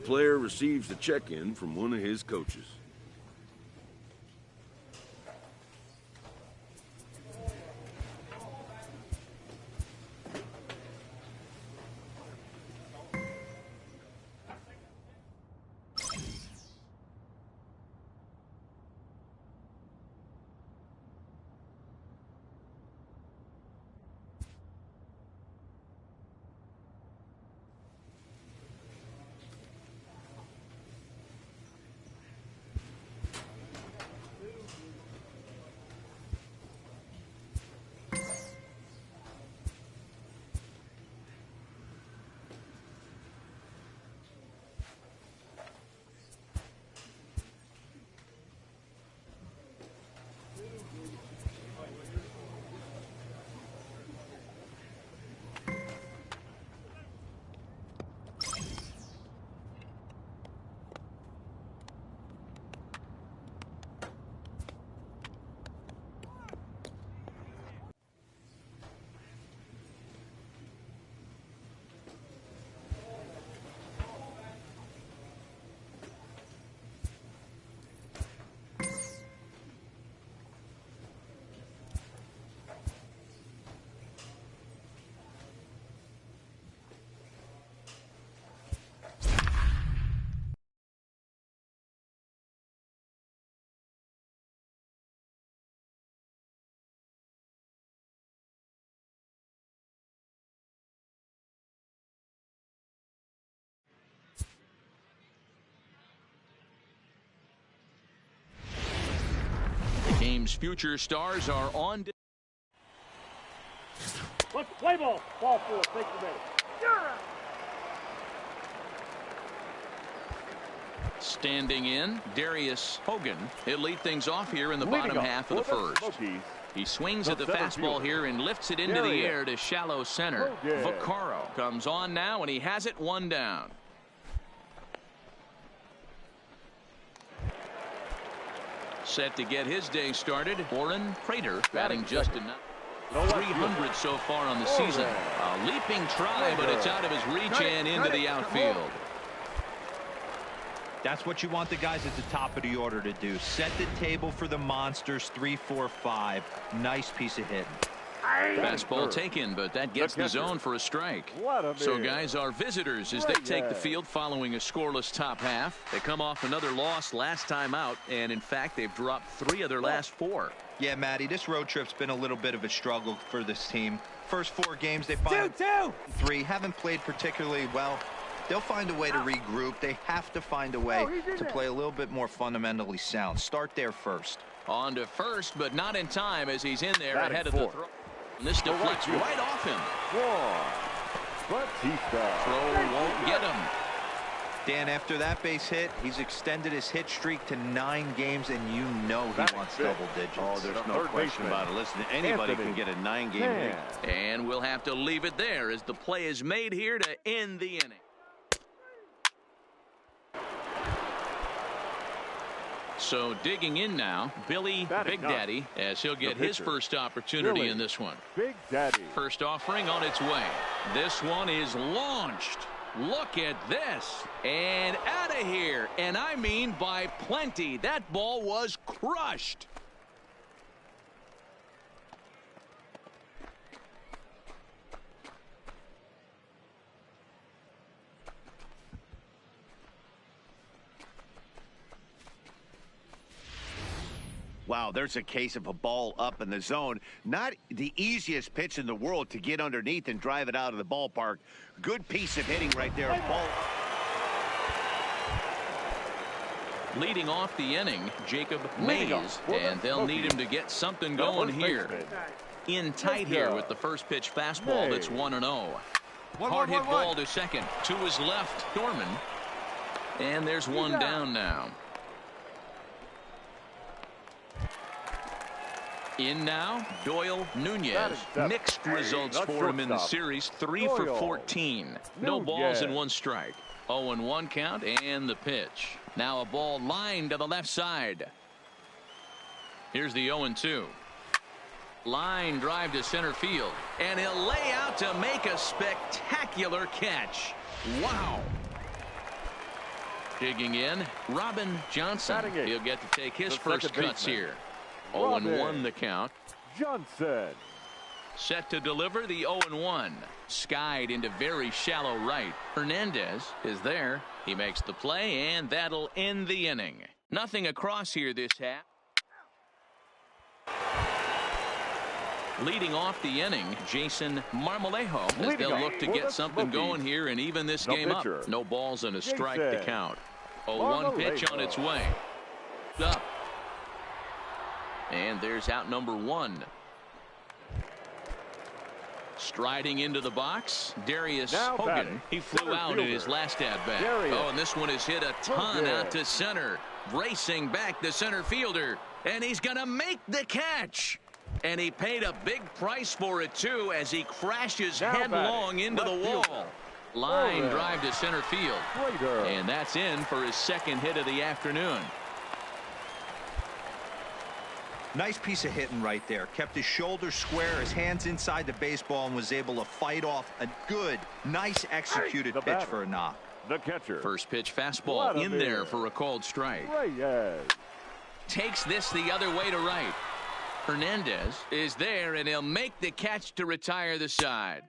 S2: player receives the check-in from one of his coaches.
S3: Game's future stars are on.
S1: Let's play ball. Ball 4. Take the minute.
S3: Standing in, Darius Hogan. He'll lead things off here in the bottom half of the first. He swings at the fastball here and lifts it into the air to shallow center. Vaccaro comes on now, and he has it 1 down. Set to get his day started, Warren Prater batting just enough. 300 so far on the season. A leaping try, but it's out of his reach and into the outfield.
S5: That's what you want the guys at the top of the order to do. Set the table for the monsters. 3, 4, 5. Nice piece of hitting.
S3: Fastball taken, but that gets the zone for a strike. So, guys, our visitors, as they take the field following a scoreless top half. They come off another loss last time out, and, in fact, they've dropped 3 of their last 4.
S5: Yeah, Matty, this road trip's been a little bit of a struggle for this team. First 4 games, they find 3. Haven't played particularly well. They'll find a way to regroup. They have to find a way to play a little bit more fundamentally sound. Start there first.
S3: On to first, but not in time as he's in there ahead of the throw. And this deflects right off him. Throw won't get him.
S5: Dan, after that base hit, he's extended his hit streak to 9 games, and you know he wants double digits.
S4: Oh, there's no question about it. Listen, anybody can get a 9-game hit.
S3: And we'll have to leave it there as the play is made here to end the inning. So digging in now, Billy Big Daddy, as he'll get his first opportunity in this one.
S1: Big Daddy.
S3: First offering on its way. This one is launched. Look at this. And out of here. And I mean by plenty. That ball was crushed.
S4: Wow, there's a case of a ball up in the zone. Not the easiest pitch in the world to get underneath and drive it out of the ballpark. Good piece of hitting right there. Ball.
S3: Leading off the inning, Jacob Mays, and they'll need him to get something going here. In tight here with the first pitch fastball that's 1-0. Hard hit ball to second. To his left, Dorman. And there's 1 down now. In now, Doyle Nunez. Mixed results for him in the series. 3 for 14. No balls and 1 strike. 0-1 count and the pitch. Now a ball lined to the left side. Here's the 0-2. Line drive to center field. And he'll lay out to make a spectacular catch. Wow. Digging in, Robin Johnson. He'll get to take his first cuts here. 0-1 the count.
S1: Johnson.
S3: Set to deliver the 0-1. Skied into very shallow right. Hernandez is there. He makes the play, and that'll end the inning. Nothing across here this half. Leading off the inning, Jason Marmolejo, as they'll look to get something going here and even this game up. No balls and a strike to count. 0-1 pitch on its way. Up. And there's out number 1. Striding into the box, Darius Hogan. He flew out in his last at-bat. Oh, and this one is hit a ton out to center. Racing back the center fielder. And he's going to make the catch. And he paid a big price for it, too, as he crashes headlong into the wall. Line drive to center field. And that's in for his second hit of the afternoon.
S5: Nice piece of hitting right there. Kept his shoulders square, his hands inside the baseball, and was able to fight off a good, nice executed pitch for a knock.
S1: The catcher.
S3: First pitch fastball in there for a called strike. Takes this the other way to right. Hernandez is there, and he'll make the catch to retire the side.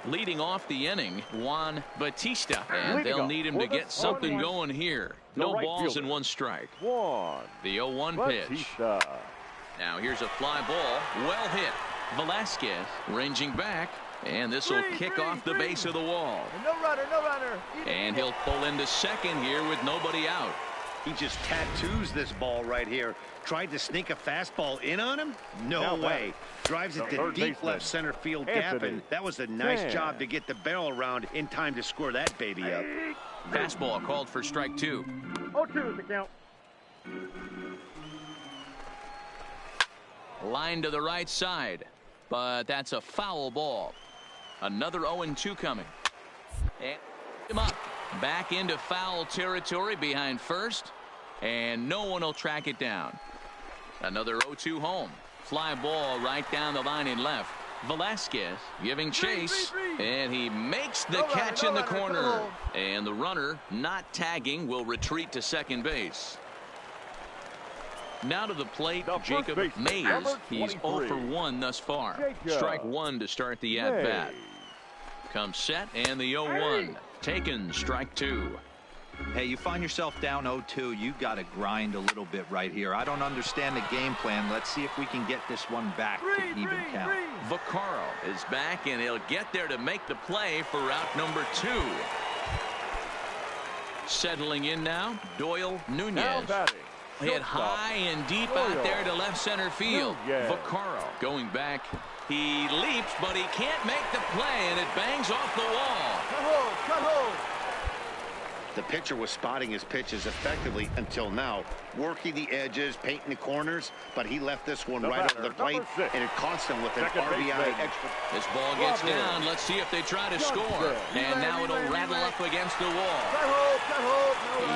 S3: Leading off the inning, Juan Bautista, and they'll need him to get something going here. No balls and 1 strike. The 0-1 pitch. Now here's a fly ball, well hit. Velasquez ranging back, and this will kick off the base of the wall.
S6: No runner.
S3: And he'll pull into second here with nobody out.
S4: He just tattoos this ball right here. Tried to sneak a fastball in on him? No way. Drives it to deep left center field gap, and that was a nice job to get the barrel around in time to score that baby up.
S3: Fastball called for strike 2.
S1: 0-2 is the count.
S3: Line to the right side, but that's a foul ball. Another 0-2 coming. And him up. Back into foul territory behind first, and no one will track it down. Another 0-2 home. Fly ball right down the line in left. Velasquez giving chase, and he makes the catch in the corner. And the runner, not tagging, will retreat to second base. Now to the plate, Jacob Mays. He's 0 for 1 thus far. Strike 1 to start the at-bat. Comes set, and the 0-1. Taken, strike 2.
S5: Hey, you find yourself down 0-2, you got to grind a little bit right here. I don't understand the game plan. Let's see if we can get this one back to even count.
S3: Vaccaro is back, and he'll get there to make the play for out number 2. Settling in now, Doyle Nunez. Hit high and deep out there to left center field. Vaccaro going back. He leaps, but he can't make the play, and it bangs off the wall.
S6: Cut hold.
S4: The pitcher was spotting his pitches effectively until now, working the edges, painting the corners, but he left this one right over the plate, and it cost him with an RBI extra.
S3: This ball gets down. Let's see if they try to score. And now it'll rattle up against the wall.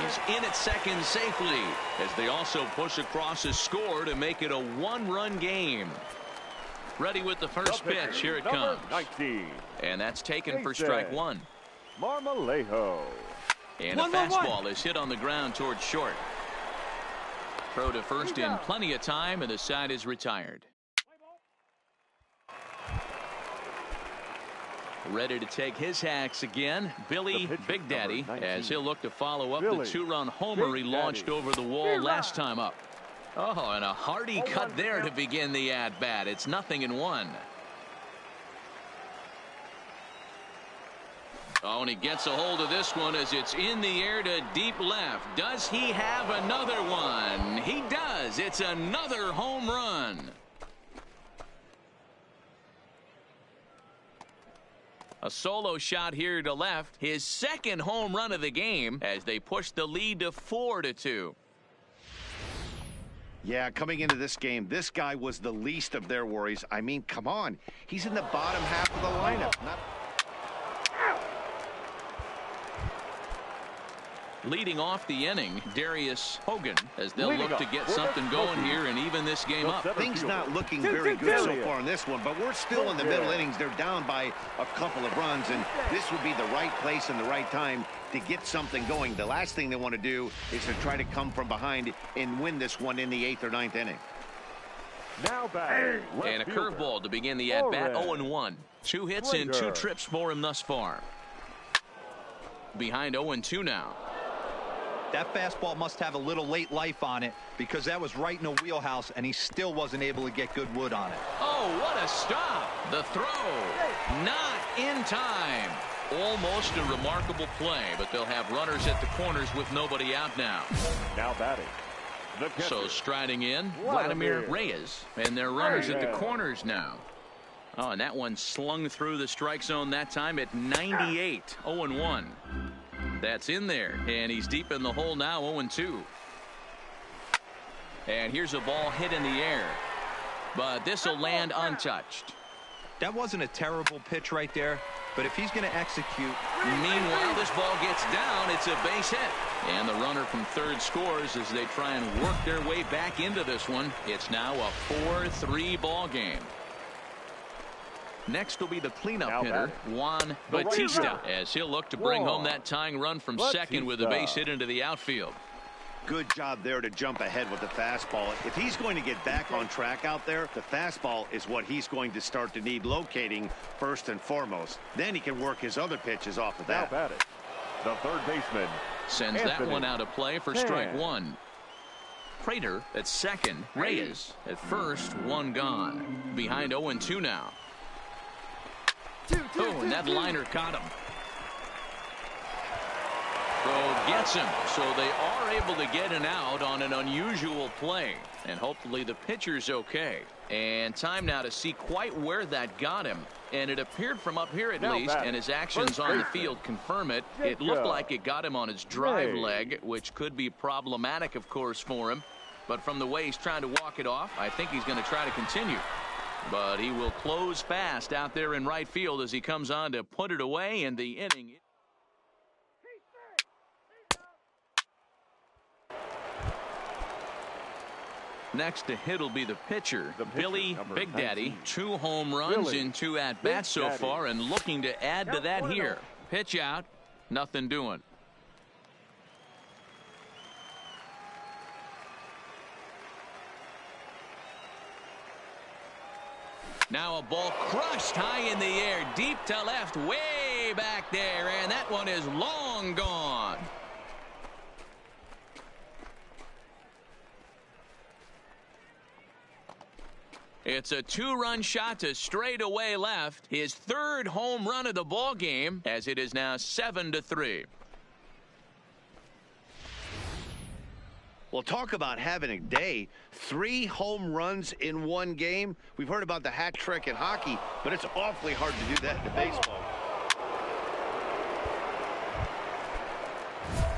S3: He's in at second safely, as they also push across his score to make it a 1-run game. Ready with the first pitch. Here it comes.
S1: 19.
S3: And that's taken for strike 1.
S1: Marmolejo.
S3: And a fastball is hit on the ground towards short. Throw to first in plenty of time, and the side is retired. Ready to take his hacks again, Billy Big Daddy, as he'll look to follow up the 2-run homer he launched over the wall last time up. Oh, and a hearty cut there to begin the at-bat. It's 0-1. Oh, and he gets a hold of this one as it's in the air to deep left. Does he have another one? He does. It's another home run. A solo shot here to left. His second home run of the game as they push the lead to 4-2.
S4: Yeah, coming into this game, this guy was the least of their worries. I mean, come on. He's in the bottom half of the lineup.
S3: Leading off the inning, Darius Hogan, as they'll look to get something going here and even this game up.
S4: Things not looking very good so far in this one, but we're still in the middle innings. They're down by a couple of runs, and this would be the right place and the right time to get something going. The last thing they want to do is to try to come from behind and win this one in the 8th or 9th inning.
S1: Now back.
S3: And a curveball to begin the at-bat. 0-1. 2 hits and 2 trips for him thus far. Behind 0-2 now.
S5: That fastball must have a little late life on it because that was right in the wheelhouse, and he still wasn't able to get good wood on it.
S3: Oh, what a stop. The throw. Not in time. Almost a remarkable play, but they'll have runners at the corners with nobody out now.
S1: Now batting.
S3: So striding in, Vladimir Reyes. And they're runners at the corners now. Oh, and that one slung through the strike zone that time at 98. 0-1. That's in there, and he's deep in the hole now. 0-2. And here's a ball hit in the air, but this will land untouched.
S5: That wasn't a terrible pitch right there, but if he's going to execute.
S3: Meanwhile, this ball gets down. It's a base hit, and the runner from third scores as they try and work their way back into this one. It's now a 4-3 ball game. Next will be the cleanup hitter, Juan Bautista, as he'll look to bring home that tying run from second with a base hit into the outfield.
S4: Good job there to jump ahead with the fastball. If he's going to get back on track out there, the fastball is what he's going to start to need locating first and foremost. Then he can work his other pitches off of that.
S1: Now batting. The third baseman
S3: sends that one out of play for strike 1. Prater at second, Reyes at first, 1 gone. Behind 0-2 now. Oh, and that liner caught him. Oh, gets him. So they are able to get an out on an unusual play. And hopefully the pitcher's okay. And time now to see quite where that got him. And it appeared from up here at least, and his actions on the field confirm it. It looked like it got him on his drive leg, which could be problematic, of course, for him. But from the way he's trying to walk it off, I think he's going to try to continue. But he will close fast out there in right field as he comes on to put it away in the inning. Next to hit will be the pitcher, Billy Big Daddy. 2 home runs in 2 at-bats so far, and looking to add to that here. Pitch out, nothing doing. Now a ball crushed high in the air, deep to left, way back there, and that one is long gone. It's a 2-run shot to straightaway left, his 3rd home run of the ball game, as it is now 7-3.
S4: Well, talk about having a day. 3 home runs in 1 game. We've heard about the hat trick in hockey, but it's awfully hard to do that in baseball.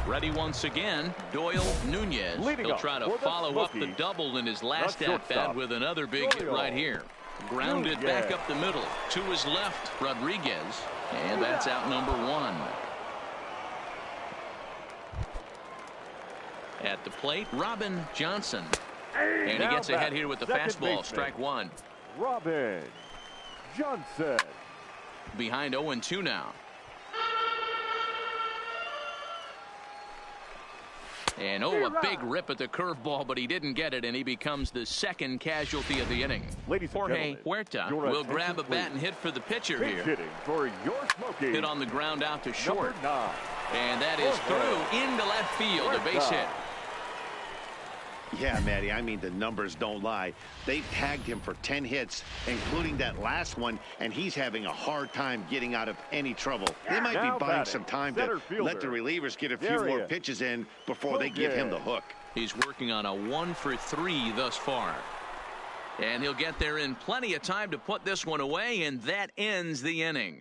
S3: Ready once again, Doyle Nunez. He'll try to follow up the double in his last at-bat with another big hit right here. Grounded back up the middle. To his left, Rodriguez. And that's out number 1. At the plate, Robin Johnson. And he gets ahead here with the fastball. Strike 1.
S1: Robin Johnson.
S3: Behind 0-2 now. And a big rip at the curveball, but he didn't get it, and he becomes the 2nd casualty of the inning. Jorge Huerta will grab a bat and hit for the pitcher here.
S1: Hitting for your Smoky.
S3: Hit on the ground out to short. And that is through into left field, a base hit.
S4: Yeah, Matty, I mean, the numbers don't lie. They've tagged him for 10 hits, including that last one, and he's having a hard time getting out of any trouble. They might be buying some time to let the relievers get a few more pitches in before they give him the hook.
S3: He's working on a 1-for-3 thus far. And he'll get there in plenty of time to put this one away, and that ends the inning.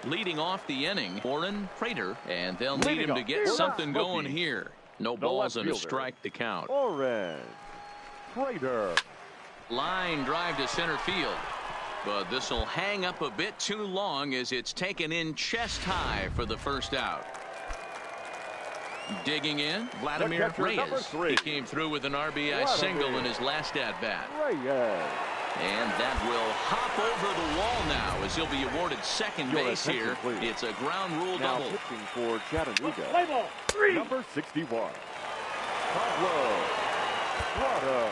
S3: Leading off the inning, Oren Prater, and they'll need him to get something going here. No balls and a strike to count.
S1: Oren Prater.
S3: Line drive to center field. But this will hang up a bit too long as it's taken in chest high for the first out. Digging in, Vladimir Reyes. He came through with an RBI single in his last at-bat. And that will hop over the wall now as he'll be awarded second base here. It's a ground rule double.
S1: Now pitching for Chattanooga, number 61, Pablo Prado.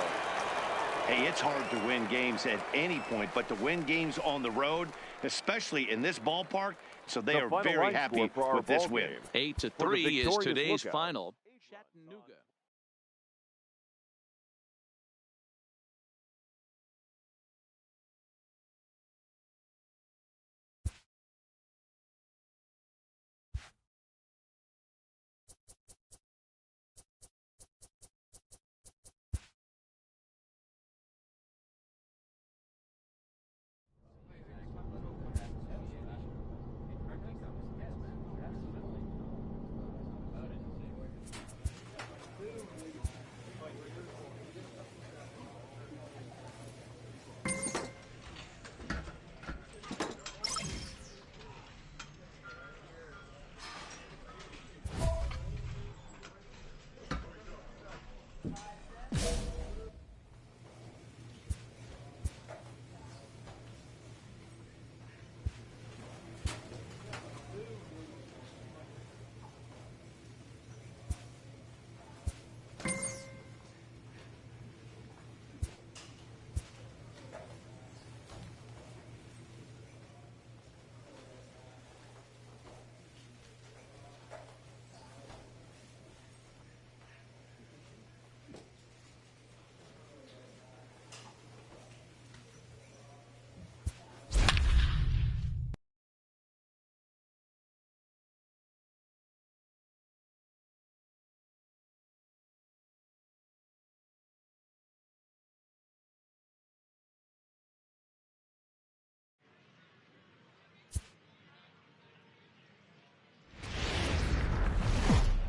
S4: Hey, it's hard to win games at any point, but to win games on the road, especially in this ballpark, so they are very happy with this win.
S3: 8-3 is today's final. Chattanooga.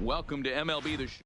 S3: Welcome to MLB The Show.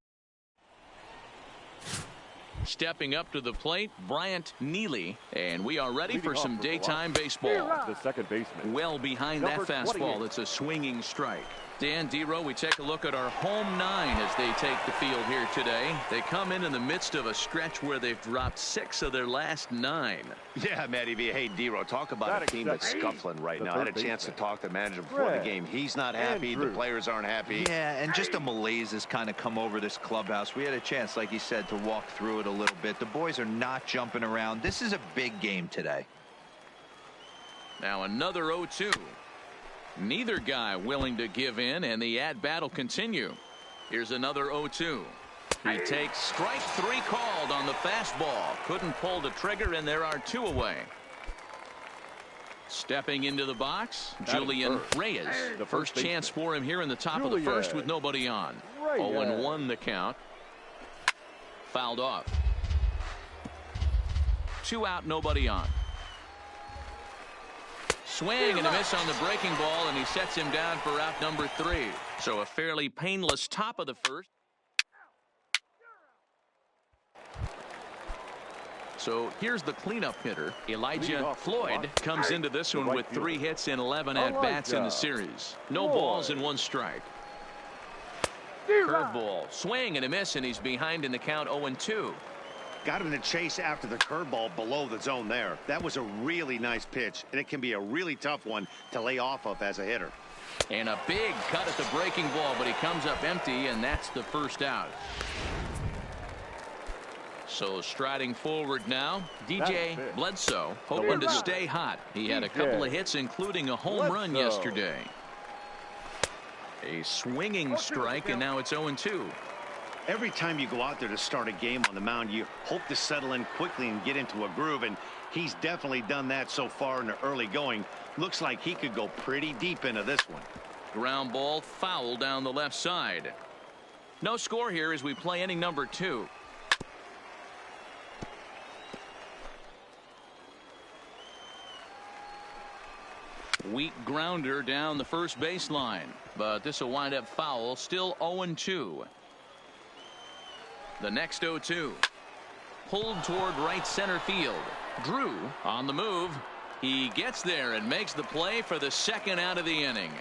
S3: Stepping up to the plate, Bryant Neely, and we are ready for some daytime baseball.
S1: The second baseman,
S3: well behind that fastball, it's a swinging strike. Dan Dero, we take a look at our home nine as they take the field here today. They come in the midst of a stretch where they've dropped 6 of their last 9.
S4: Yeah, Matty V. Hey, Dero, talk about a team that's scuffling right now. I had a chance to talk to the manager before the game. He's not happy. The players aren't happy.
S5: Yeah, and just a malaise has kind of come over this clubhouse. We had a chance, like you said, to walk through it a little bit. The boys are not jumping around. This is a big game today.
S3: Now another 0-2. Neither guy willing to give in, and the at-bat will continue. Here's another 0-2. He takes strike 3 called on the fastball. Couldn't pull the trigger, and there are 2 away. Stepping into the box, Julian Reyes. The first chance for him here in the top of the first with nobody on. 0-1 the count. Fouled off. 2 out, nobody on. Swing and a miss on the breaking ball, and he sets him down for out number 3. So a fairly painless top of the first. So here's the cleanup hitter. Elijah Floyd comes into this one with 3 hits and 11 at-bats in the series. No balls and 1 strike. Curveball, swing and a miss, and he's behind in the count 0-2.
S4: Got him to chase after the curveball below the zone there. That was a really nice pitch, and it can be a really tough one to lay off of as a hitter.
S3: And a big cut at the breaking ball, but he comes up empty, and that's the first out. So striding forward now, DJ Bledsoe, hoping to stay hot. He had a couple of hits, including a home run yesterday. A swinging strike, and now it's 0-2.
S4: Every time you go out there to start a game on the mound, you hope to settle in quickly and get into a groove, and he's definitely done that so far in the early going. Looks like he could go pretty deep into this one.
S3: Ground ball foul down the left side. No score here as we play inning number 2. Weak grounder down the first baseline, but this will wind up foul. Still 0-2. The next 0-2. Pulled toward right center field. Drew on the move. He gets there and makes the play for the second out of the inning.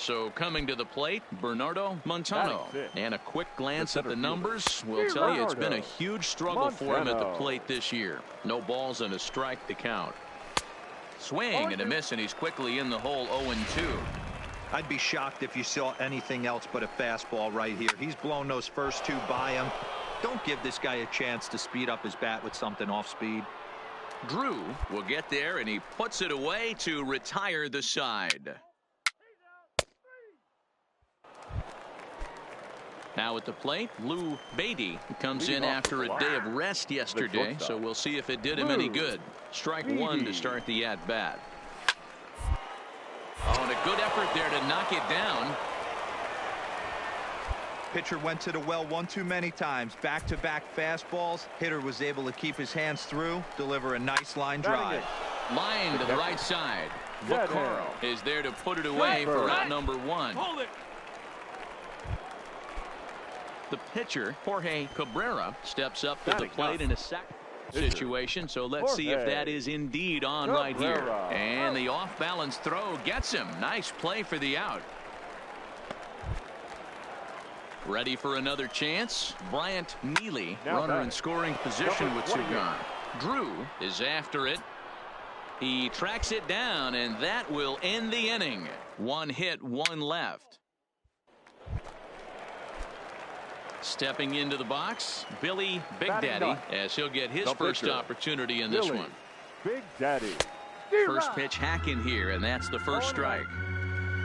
S3: So coming to the plate, Bernardo Montano. And a quick glance at the numbers will tell you it's been a huge struggle for him at the plate this year. No balls and a strike to count. Swing and a miss, and he's quickly in the hole 0-2.
S5: I'd be shocked if you saw anything else but a fastball right here. He's blown those first two by him. Don't give this guy a chance to speed up his bat with something off speed.
S3: Drew will get there, and he puts it away to retire the side. Now at the plate, Lou Beatty comes in after a day of rest yesterday, so we'll see if it did him any good. Strike one to start the at-bat. Oh, and a good effort there to knock it down.
S5: Pitcher went to the well one too many times. Back-to-back fastballs. Hitter was able to keep his hands through, deliver a nice line drive.
S3: Line to the right side. Vaccaro is there to put it away for out number one.
S6: Hold it.
S3: The pitcher, Jorge Cabrera, steps up to the plate in a second situation, so let's see if that is indeed on right here. And the off-balance throw gets him. Nice play for the out. Ready for another chance. Bryant Neely, runner in scoring position with two gone. Drew is after it. He tracks it down, and that will end the inning. One hit, one left. Stepping into the box, Billy Big Daddy, as he'll get his first opportunity in this one.
S1: Big Daddy.
S3: First pitch hack in here, and that's the first strike.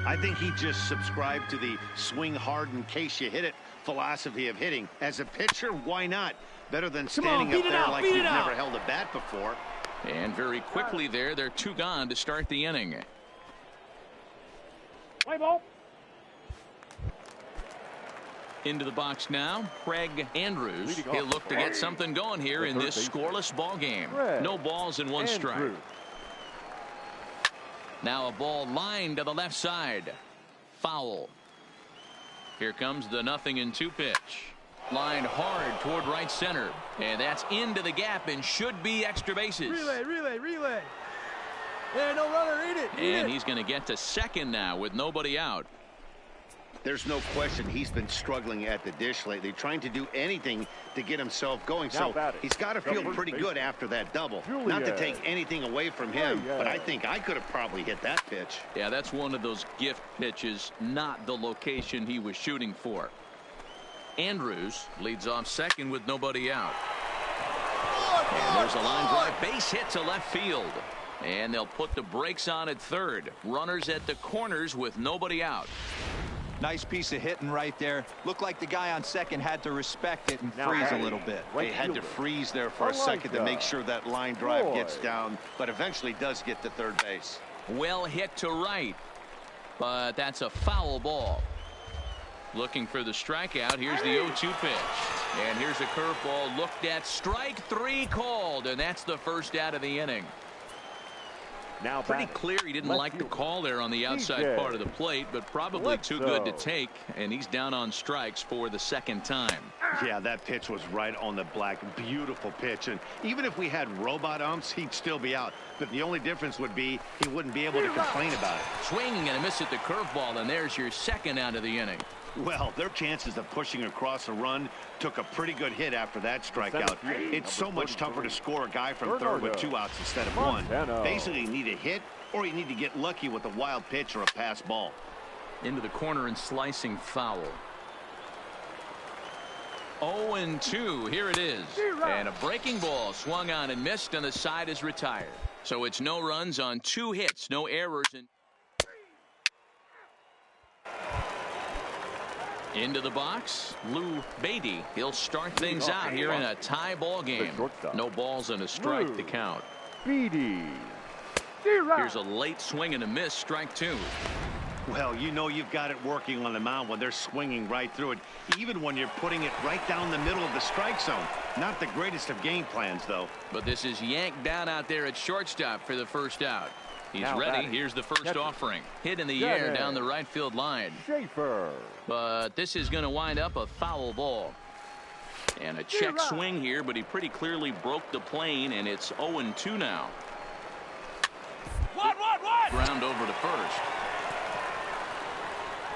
S4: I think he just subscribed to the swing hard in case you hit it philosophy of hitting. As a pitcher, why not? Better than standing up there like you've never held a bat before.
S3: And very quickly there, they're two gone to start the inning.
S1: Play ball.
S3: Into the box now, Craig Andrews. He'll look to get something going here in this scoreless ball game. No balls and one strike. Now a ball lined to the left side. Foul. Here comes the 0-2 pitch. Lined hard toward right center. And that's into the gap and should be extra bases.
S6: Relay. Hey, no runner, eat it.
S3: And he's going to get to second now with nobody out.
S4: There's no question he's been struggling at the dish lately, trying to do anything to get himself going. So he's got to feel pretty good after that double. Not to take anything away from him, but I think I could have probably hit that pitch.
S3: Yeah, that's one of those gift pitches, not the location he was shooting for. Andrews leads off second with nobody out. And there's a line drive base hit to left field. And they'll put the brakes on at third. Runners at the corners with nobody out.
S5: Nice piece of hitting right there. Looked like the guy on second had to respect it and freeze a little bit.
S4: They had to freeze there for a second to make sure that line drive gets down, but eventually does get to third base.
S3: Well hit to right, but that's a foul ball. Looking for the strikeout. Here's the 0-2 pitch. And here's a curveball looked at. Strike three called, and that's the first out of the inning.
S1: Now
S3: pretty clear he didn't like the call there on the outside part of the plate, but probably too good to take, and he's down on strikes for the second time.
S4: Yeah, that pitch was right on the black. Beautiful pitch, and even if we had robot umps, he'd still be out. But the only difference would be he wouldn't be able to complain about it.
S3: Swinging and a miss at the curveball, and there's your second out of the inning.
S4: Well, their chances of pushing across a run took a pretty good hit after that strikeout. It's so much tougher to score a guy from third with 2 outs instead of 1. Basically, you need a hit, or you need to get lucky with a wild pitch or a pass ball.
S3: Into the corner and slicing foul. 0-2, here it is. And a breaking ball swung on and missed, and the side is retired. So it's no runs on 2 hits, no errors. Into the box, Lou Beatty. He'll start things out here in a tie ball game. No balls and a strike to count.
S1: Beatty.
S3: Here's a late swing and a miss, strike 2.
S4: Well, you know you've got it working on the mound when they're swinging right through it, even when you're putting it right down the middle of the strike zone. Not the greatest of game plans, though.
S3: But this is yanked down out there at shortstop for the first out. He's ready. Here's the first offering. Hit in the air down the right field line.
S1: Schaefer.
S3: But this is going to wind up a foul ball. And a check swing here, but he pretty clearly broke the plane, and it's 0-2 now.
S6: What?
S3: Ground over to first.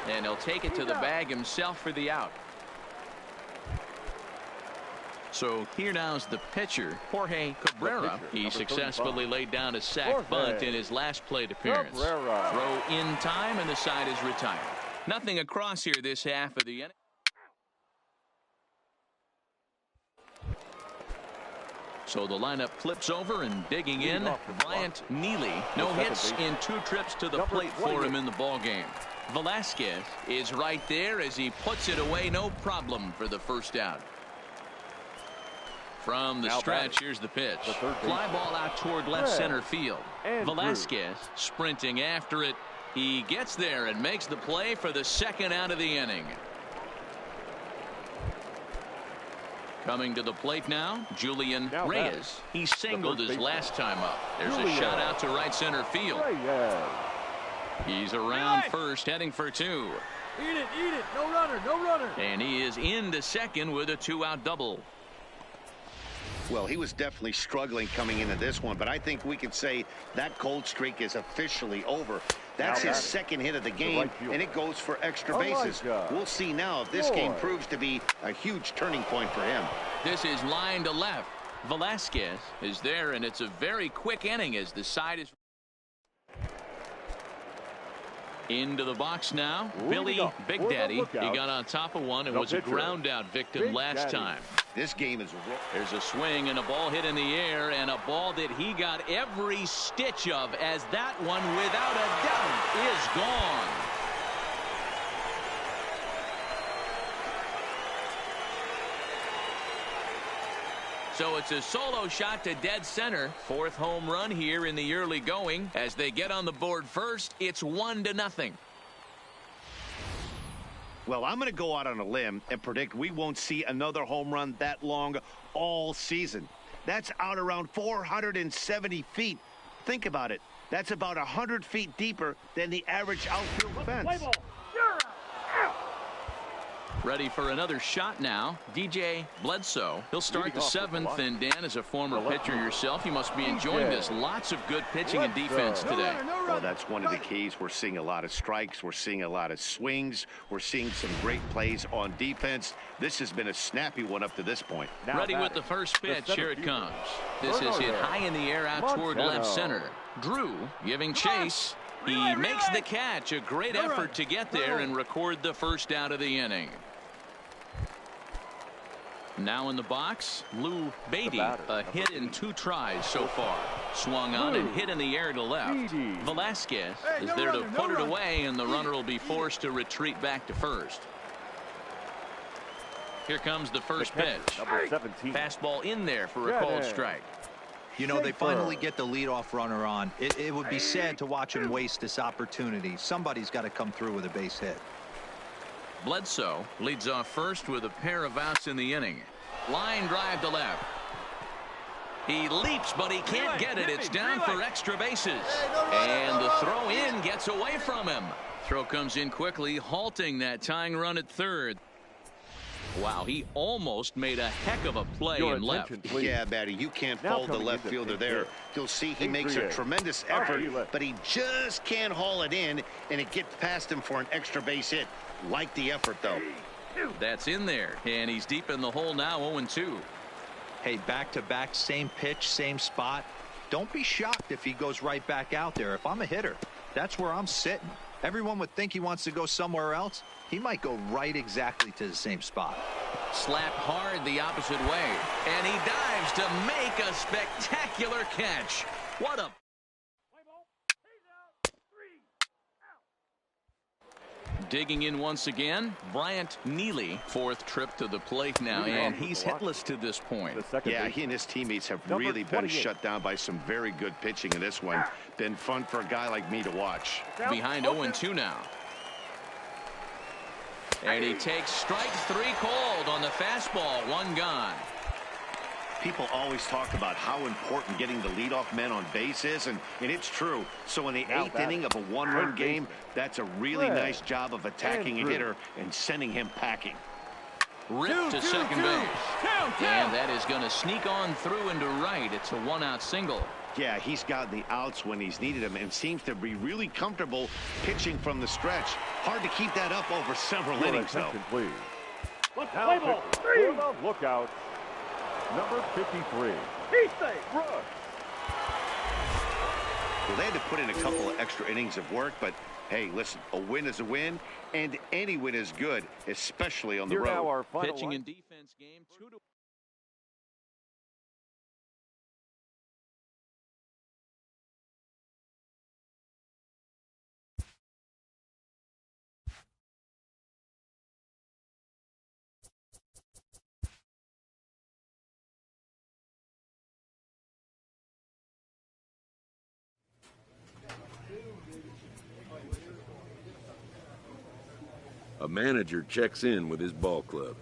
S3: And he'll take it to the bag himself for the out. So here now's the pitcher, Jorge Cabrera. He successfully laid down a sac bunt in his last plate appearance. Throw in time, and the side is retired. Nothing across here this half of the inning. So the lineup flips over, and digging in, Bryant Neely. No hits in 2 trips to the plate for him in the ballgame. Velasquez is right there as he puts it away, no problem for the first out. From the stretch, here's the pitch. Fly ball out toward left center field. Velasquez sprinting after it. He gets there and makes the play for the second out of the inning. Coming to the plate now, Julian Reyes. He singled his last time up. There's a shot out to right center field. He's around first, heading for 2.
S6: Eat it, no runner, no runner.
S3: And he is into second with a 2-out double.
S4: Well, he was definitely struggling coming into this one, but I think we could say that cold streak is officially over. That's his second hit of the game, and it goes for extra bases. We'll see now if this game proves to be a huge turning point for him.
S3: This is line to left. Velasquez is there, and it's a very quick inning as the side is into the box now. Billy Big Daddy. He got on top of one and was a ground out victim last time.
S4: This game is...
S3: There's a swing and a ball hit in the air, and a ball that he got every stitch of, as that one, without a doubt, is gone. So it's a solo shot to dead center. 4th home run here in the early going. As they get on the board first, it's 1-0.
S4: Well, I'm going to go out on a limb and predict we won't see another home run that long all season. That's out around 470 feet. Think about it. That's about 100 feet deeper than the average outfield fence.
S3: Ready for another shot now. DJ Bledsoe. He'll start the 7th, and Dan, as a former pitcher yourself, you must be enjoying this. Lots of good pitching and defense today.
S4: Well, that's one of the keys. We're seeing a lot of strikes. We're seeing a lot of swings. We're seeing some great plays on defense. This has been a snappy one up to this point.
S3: Ready with the first pitch. Here it comes. This is hit high in the air out toward left center. Drew giving chase. He makes the catch. A great effort to get there and record the first out of the inning. Now in the box, Lou Beatty. A hit in 2 tries so far. Swung on and hit in the air to left. Velasquez is there to put it away, and the runner will be forced to retreat back to first. Here comes the first pitch. Fastball in there for a called strike.
S5: You know, they finally get the leadoff runner on. It would be sad to watch him waste this opportunity. Somebody's got to come through with a base hit.
S3: Bledsoe leads off first with a pair of outs in the inning. Line drive to left. He leaps, but he can't get it. It's down for extra bases. And the throw in gets away from him. Throw comes in quickly, halting that tying run at third. Wow, he almost made a heck of a play in left.
S4: Yeah, Batty, you can't fault the left fielder there. You'll see he makes a tremendous effort, but he just can't haul it in, and it gets past him for an extra base hit. Like the effort, though.
S3: That's in there, and he's deep in the hole now, 0-2.
S5: Hey, back-to-back, same pitch, same spot. Don't be shocked if he goes right back out there. If I'm a hitter, that's where I'm sitting. Everyone would think he wants to go somewhere else. He might go right exactly to the same spot.
S3: Slapped hard the opposite way, and he dives to make a spectacular catch. What a... Digging in once again, Bryant Neely. 4th trip to the plate now, and he's hitless to this point.
S4: Yeah, he and his teammates have really been shut down by some very good pitching in this one. Been fun for a guy like me to watch.
S3: Behind 0-2 now. And he takes strike 3 called on the fastball. 1 gone.
S4: People always talk about how important getting the leadoff man on base is, and it's true. So in the 8th inning of a 1-run game, that's a really nice job of attacking a hitter and sending him packing.
S3: Ripped to second base. And that is going to sneak on through into right. It's a 1-out single.
S4: Yeah, he's gotten the outs when he's needed them and seems to be really comfortable pitching from the stretch. Hard to keep that up over several innings, though.
S1: Please. Now pitching for the lookout, number 53. Brooks.
S4: Well, they had to put in a couple of extra innings of work, but hey, listen, a win is a win, and any win is good, especially on the
S1: Here
S4: road.
S1: now our final
S3: Pitching
S1: line.
S3: and defense game 2-1.
S2: A manager checks in with his ball club.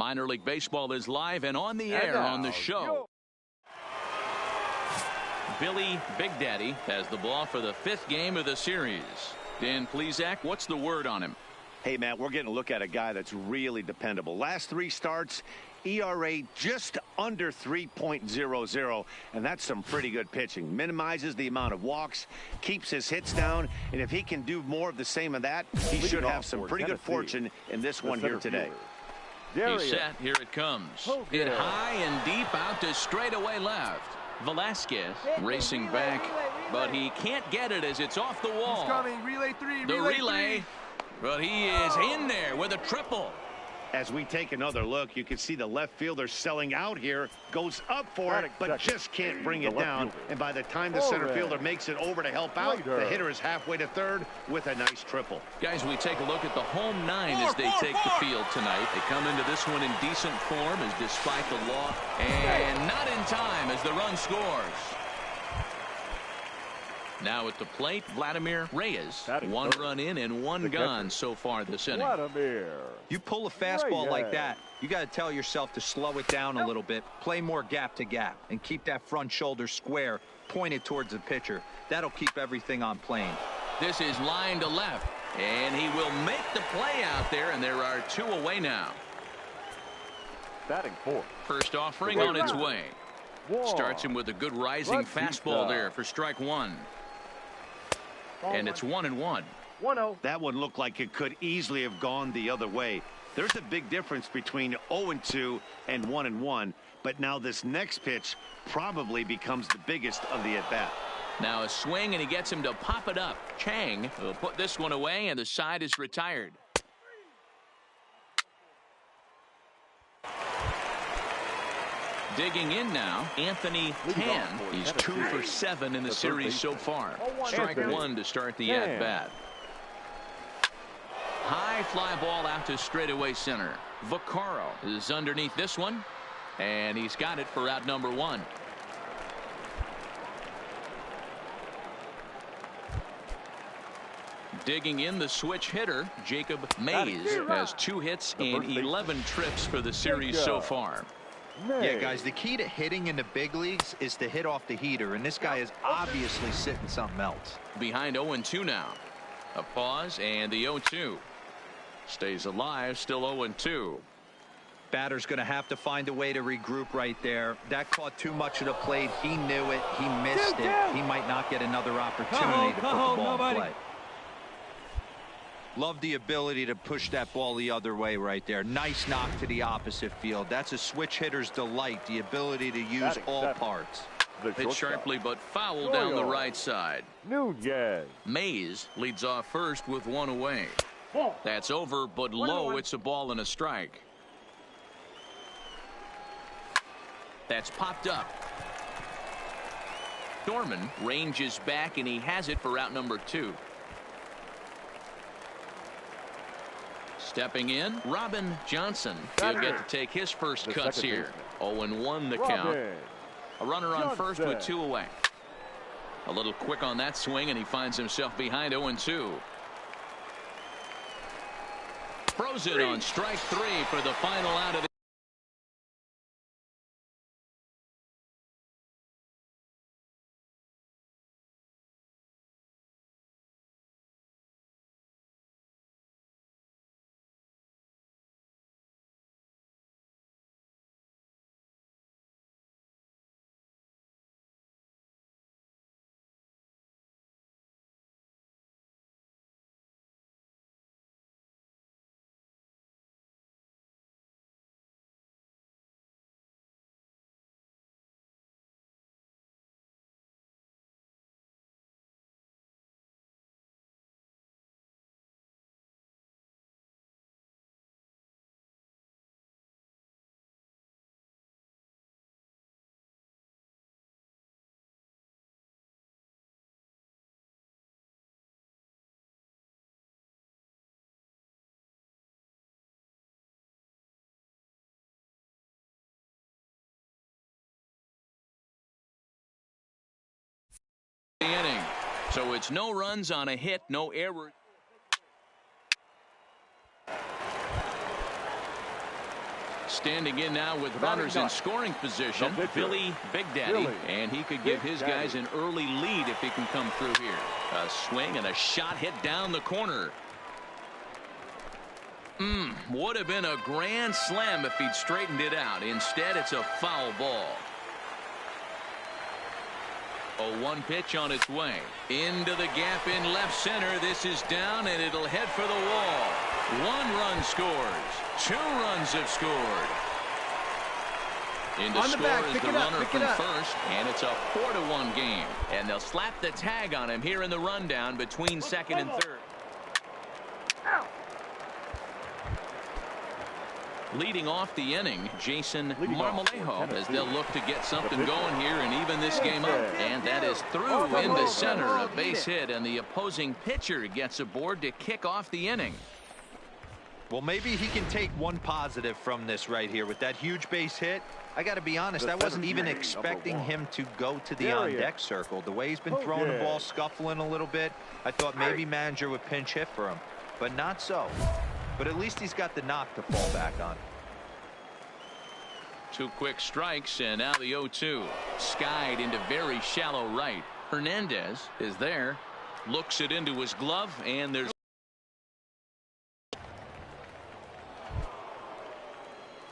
S3: Minor League Baseball is live and on the air on the show. Billy Big Daddy has the ball for the 5th game of the series. Dan Plesac, what's the word on him?
S4: Hey, Matt, we're getting a look at a guy that's really dependable. Last 3 starts, ERA just under 3.00, and that's some pretty good pitching. Minimizes the amount of walks, keeps his hits down, and if he can do more of the same of that, he should have some pretty good fortune in this one here today.
S3: He's set. Here it comes. Hit high and deep out to straightaway left. Velasquez racing back, but he can't get it as it's off the wall.
S6: He's coming. Relay 3.
S3: The relay, but he is in there with a triple.
S4: As we take another look, you can see the left fielder selling out here, goes up for it, but just can't bring it down. And by the time the center fielder makes it over to help out, the hitter is halfway to third with a nice triple.
S3: Guys, we take a look at the home 9 as they take the field tonight. They come into this one in decent form as despite the law, and not in time as the run scores. Now at the plate, Vladimir Reyes. 1 run in and 1 gone so far this inning.
S5: You pull a fastball like that, you got to tell yourself to slow it down a little bit, play more gap to gap, and keep that front shoulder square pointed towards the pitcher. That'll keep everything on plane.
S3: This is line to left, and he will make the play out there, and there are 2 away now.
S1: Batting 4th.
S3: First offering on its way. Starts him with a good rising fastball there for strike 1. And it's 1-1.
S4: 1-0. That one looked like it could easily have gone the other way. There's a big difference between 0-2 and 1-1. But now this next pitch probably becomes the biggest of the at-bat.
S3: Now a swing, and he gets him to pop it up. Chang will put this one away, and the side is retired. Digging in now, Anthony Tan. He's 2 for 7 in the series so far. Strike 1 to start the at-bat. High fly ball out to straightaway center. Vaccaro is underneath this one, and he's got it for out number 1. Digging in, the switch hitter, Jacob Mays, has 2 hits and 11 trips for the series so far.
S5: Yeah, guys, the key to hitting in the big leagues is to hit off the heater, and this guy is obviously sitting something else.
S3: Behind 0-2 now. A pause, and the 0-2. Stays alive, still 0-2.
S5: Batter's going to have to find a way to regroup right there. That caught too much of the plate. He knew it. He missed it. He might not get another opportunity to put the ball in play. Love the ability to push that ball the other way right there. Nice knock to the opposite field. That's a switch hitter's delight, the ability to use all parts.
S3: Hit sharply but foul down the right side. Mays leads off first with 1 away. That's over, but low. It's a ball and a strike. That's popped up. Dorman ranges back, and he has it for out number 2. Stepping in, Robin Johnson. He'll get to take his first cuts here. 0-1 the count. A runner on first with 2 away. A little quick on that swing, and he finds himself behind 0-2. Frozen on strike 3 for the final out of the inning. So it's no runs on a hit, no error. Standing in now with runners in scoring position, Billy Big Daddy, and he could give his guys an early lead if he can come through here. A swing and a shot hit down the corner. Would have been a grand slam if he'd straightened it out. Instead, it's a foul ball. A 1 pitch on its way. Into the gap in left center. This is down, and it'll head for the wall. 1 run scores. 2 runs have scored. In to score is the runner from first, and it's a 4-1 game. And they'll slap the tag on him here in the rundown between second and third. Leading off the inning, Jason Marmolejo, as they'll look to get something going here and even this game up. And that is through into center, a base hit, and the opposing pitcher gets aboard to kick off the inning.
S5: Well, maybe he can take one positive from this right here with that huge base hit. I got to be honest, I wasn't even expecting him to go to the on-deck circle. The way he's been throwing the ball, scuffling a little bit, I thought maybe manager would pinch hit for him, but not so. But at least he's got the knock to fall back on.
S3: 2 quick strikes, and now the 0-2. Skied into very shallow right. Hernandez is there. Looks it into his glove, and there's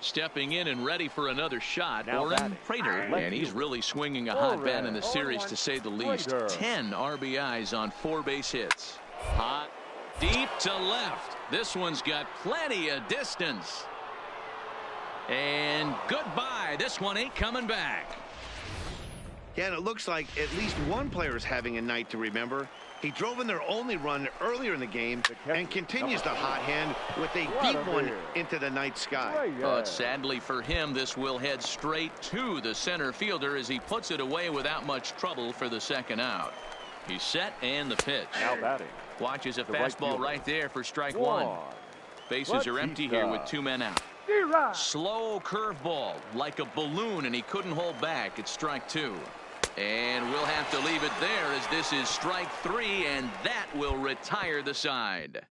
S3: stepping in and ready for another shot. Oren Prater, and he's really swinging a hot bat in the series, to say the least. 10 RBIs on 4 base hits. Hot, deep to left. This one's got plenty of distance. And goodbye. This one ain't coming back.
S4: Yeah, and it looks like at least one player is having a night to remember. He drove in their only run earlier in the game and continues the hot hand with a deep one into the night sky.
S3: But sadly for him, this will head straight to the center fielder as he puts it away without much trouble for the second out. He's set, and the pitch.
S1: Now batting.
S3: Watches a fastball right there for strike 1. Bases are empty here with 2 men out. Slow curveball like a balloon, and he couldn't hold back. It's strike 2. And we'll have to leave it there as this is strike 3, and that will retire the side.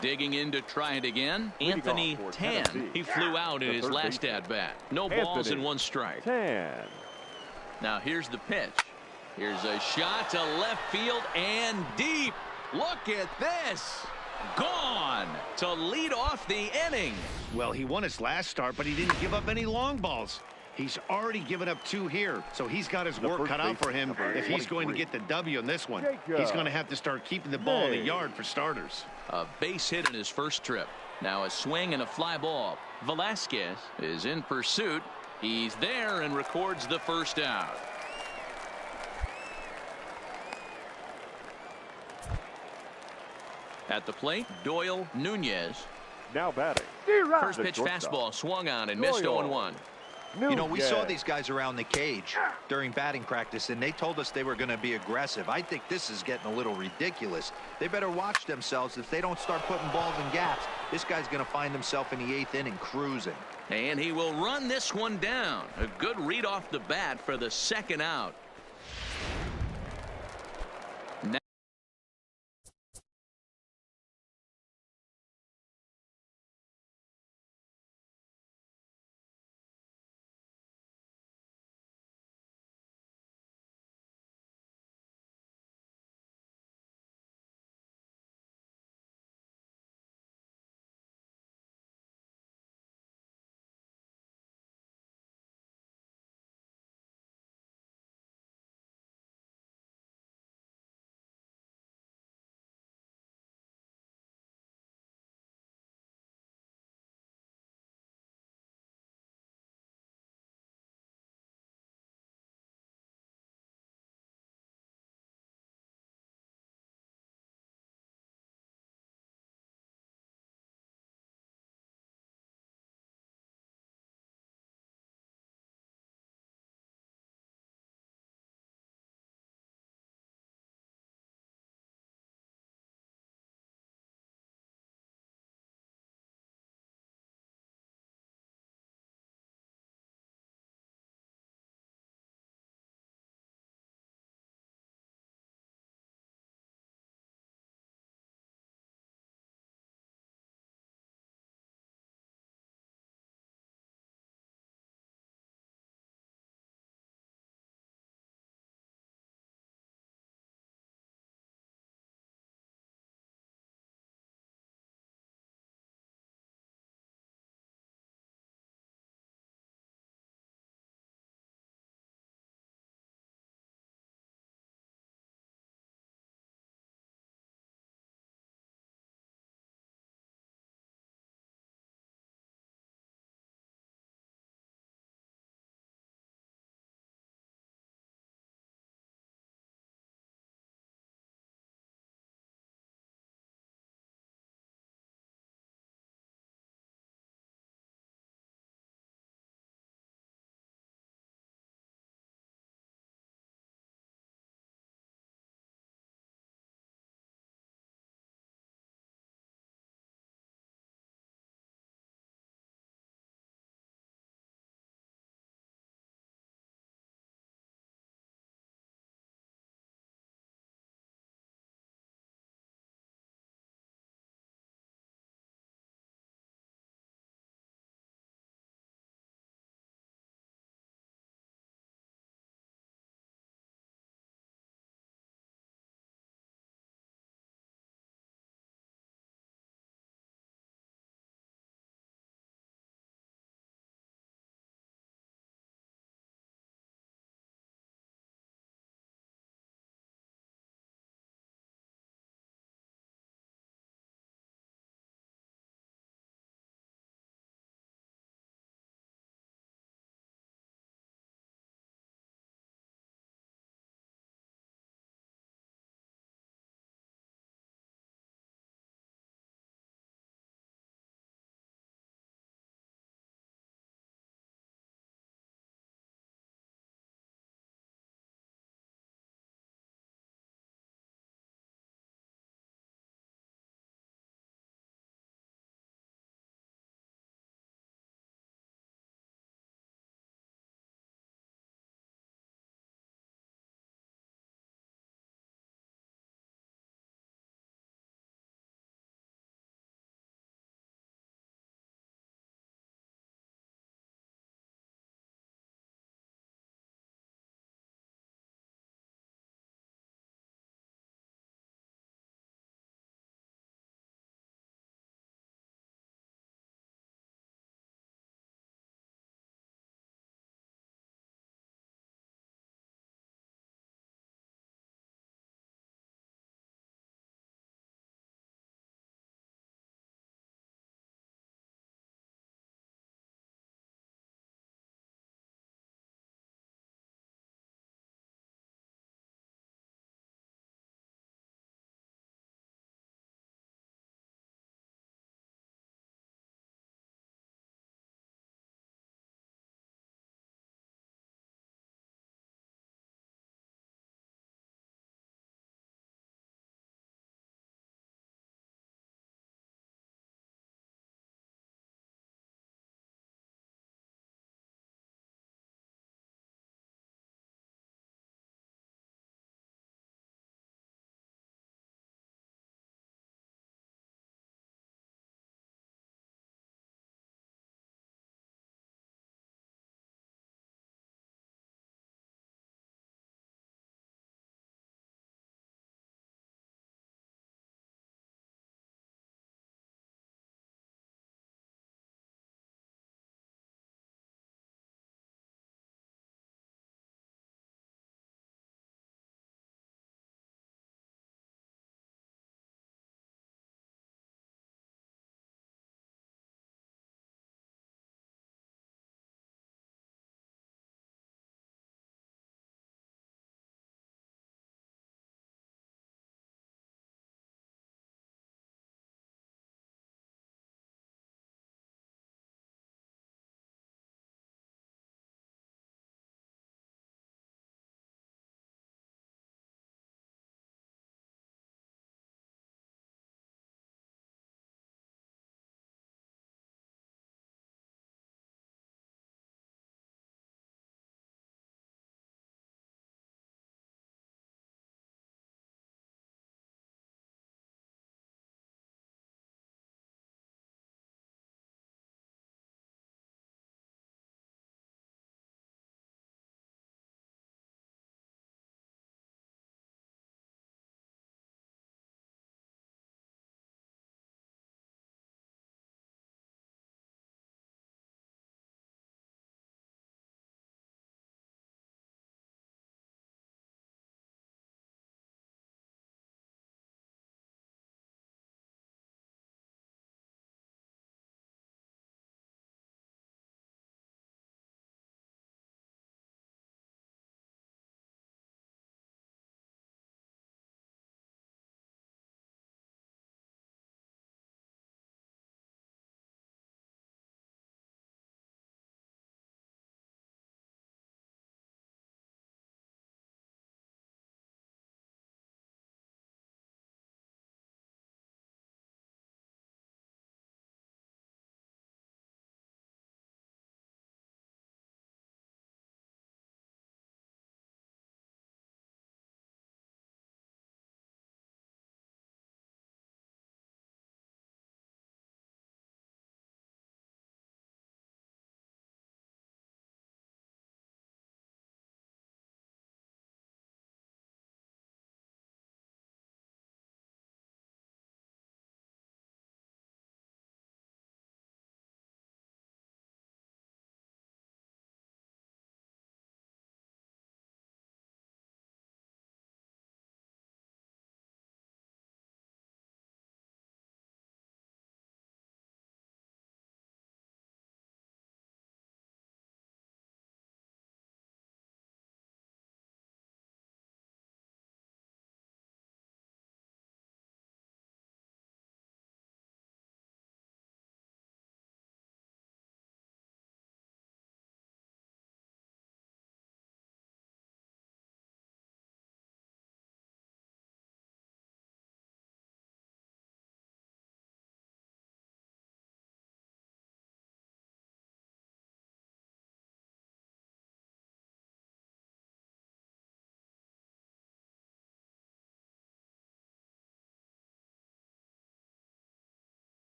S3: Digging in to try it again, Anthony Tan. He flew out in his last at-bat. No balls and 1 strike. Now here's the pitch. Here's a shot to left field and deep. Look at this. Gone to lead off the inning.
S4: Well, he won his last start, but he didn't give up any long balls. He's already given up 2 here, so he's got his work cut out for him if he's going to get the W in this one. He's going to have to start keeping the ball in the yard for starters.
S3: A base hit in his first trip. Now a swing and a fly ball. Velasquez is in pursuit. He's there and records the first out. At the plate, Doyle Nunez.
S1: Now batting.
S3: First pitch fastball swung on and missed 0-1.
S5: You know, we saw these guys around the cage during batting practice, and they told us they were going to be aggressive. I think this is getting a little ridiculous. They better watch themselves. If they don't start putting balls in gaps, this guy's going to find himself in the 8th inning cruising.
S3: And he will run this one down. A good read off the bat for the second out.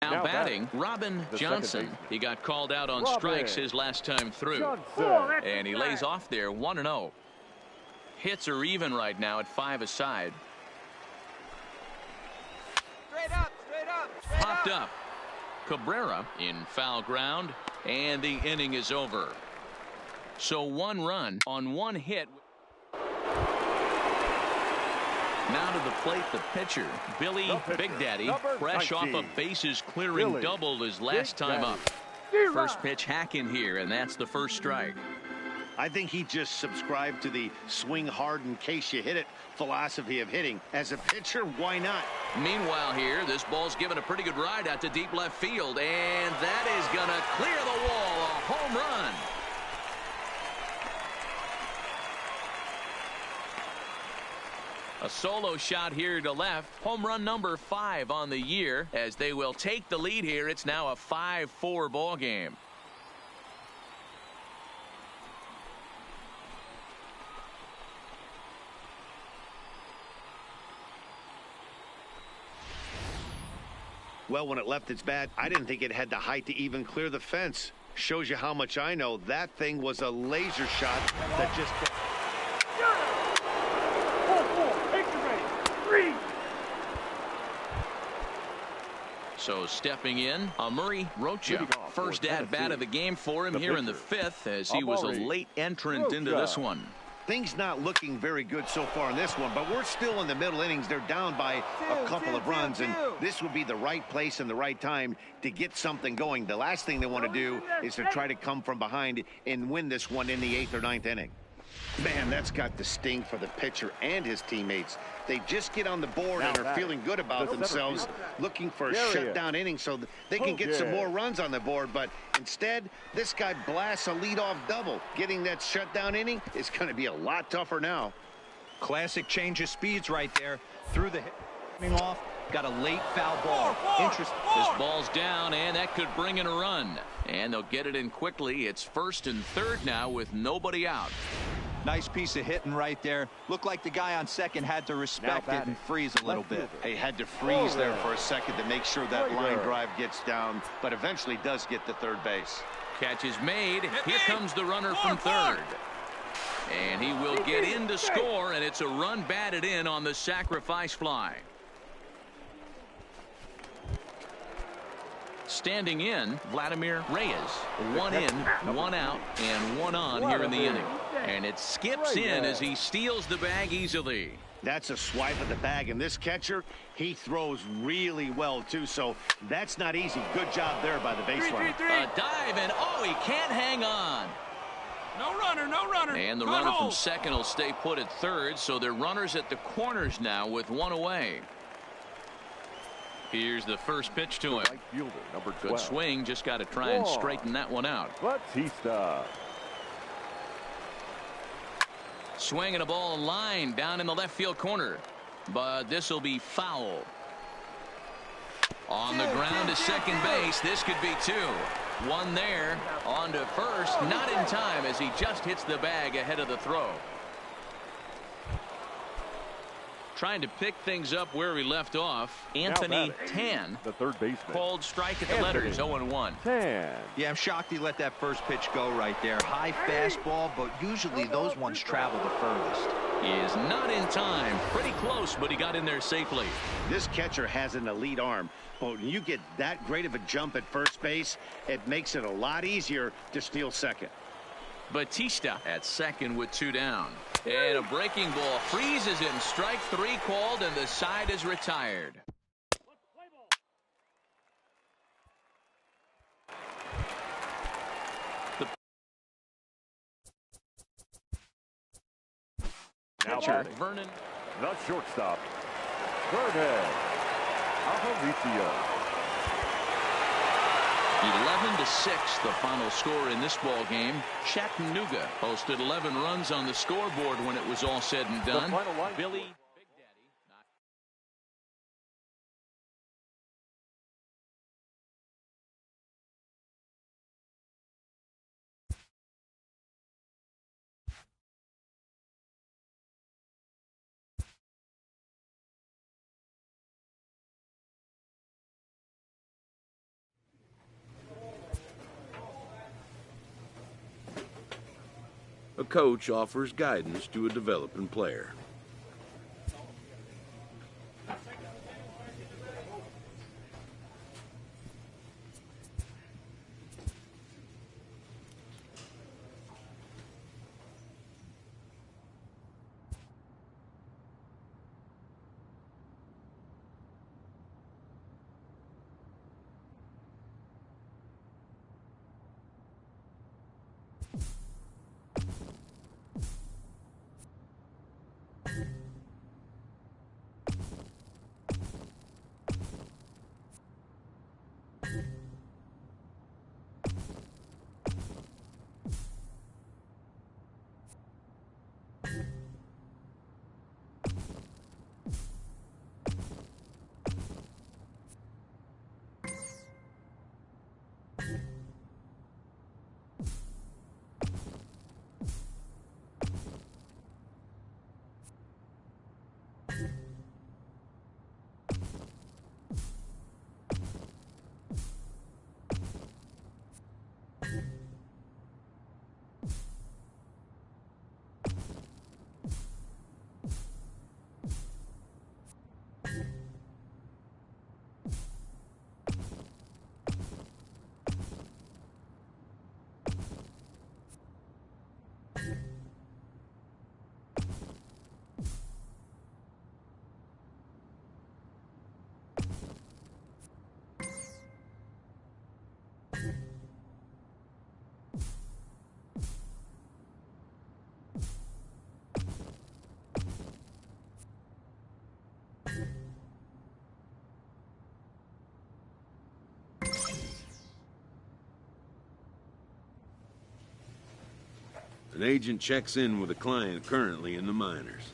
S3: Now batting, Robin Johnson. He got called out on strikes his last time through. And he lays off there 1-0. Hits are even right now at 5 aside.
S6: Straight up, straight up, straight
S3: Popped up. Cabrera in foul ground, and the inning is over. So 1 run on 1 hit. Now to the plate, the pitcher, Billy Big Daddy, fresh off a bases clearing double his last time up. First pitch hack in here, and that's the first strike.
S4: I think he just subscribed to the swing hard in case you hit it philosophy of hitting. As a pitcher, why not?
S3: Meanwhile here, this ball's given a pretty good ride out to deep left field, and that is going to clear the wall, a home run. A solo shot here to left. Home run number 5 on the year as they will take the lead here. It's now a 5-4 ball game.
S4: Well, when it left its bat, I didn't think it had the height to even clear the fence. Shows you how much I know. That thing was a laser shot that just...
S3: So stepping in, Murray Rocha. First at bat of the game for him here in the 5th as he was a late entrant into this one.
S4: Things not looking very good so far in this one, but we're still in the middle innings. They're down by a couple of runs, and this would be the right place and the right time to get something going. The last thing they want to do is to try to come from behind and win this one in the 8th or 9th inning. Man, that's got the sting for the pitcher and his teammates. They just get on the board and are feeling good about themselves, looking for a shutdown inning so they can get some more runs on the board. But instead, this guy blasts a leadoff double. Getting that shutdown inning is going to be a lot tougher now.
S5: Classic change of speeds right there. Through the hit off, got a late foul ball. Interesting.
S3: This ball's down, and that could bring in a run. And they'll get it in quickly. It's 1st and 3rd now with nobody out.
S5: Nice piece of hitting right there. Looked like the guy on second had to respect it and freeze a little bit.
S4: He had to freeze there for a second to make sure that line drive gets down, but eventually does get to third base.
S3: Catch is made. Here comes the runner from third. And he will get in to score, and it's a run batted in on the sacrifice fly. Standing in, Vladimir Reyes. 1 in, 1 out, and 1 on here in the inning. And it skips in as he steals the bag easily.
S4: That's a swipe of the bag, and this catcher, he throws really well, too, so that's not easy. Good job there by the baseline.
S3: A dive, and oh, he can't hang on.
S6: No runner, no runner.
S3: And the runner from second will stay put at third, so they're runners at the corners now with 1 away. Here's the first pitch to him.
S1: Right fielder, number 12.
S3: Good swing, just got to try and straighten that one out.
S1: Batista.
S3: Swinging a ball line down in the left field corner, but this will be foul. On the ground to second base. This could be 2. 1 there, on to first, not in time as he just hits the bag ahead of the throw. Trying to pick things up where we left off. Anthony Tan,
S1: the third baseman,
S3: called strike at the letters. 0-1.
S5: Yeah, I'm shocked he let that first pitch go right there. High fastball, but usually those ones travel the furthest.
S3: He is not in time. Pretty close, but he got in there safely.
S4: This catcher has an elite arm, but when you get that great of a jump at first base, it makes it a lot easier to steal second.
S3: Batista at second with 2 down. And a breaking ball freezes him. Strike 3 called, and the side is retired.
S1: Now
S3: Catcher Vernon.
S1: The shortstop, Vernon Aparicio.
S3: 11-6 the final score in this ball game. Chattanooga posted 11 runs on the scoreboard when it was all said and done. Billy
S2: a coach offers guidance to a developing player. An agent checks in with a client currently in the minors.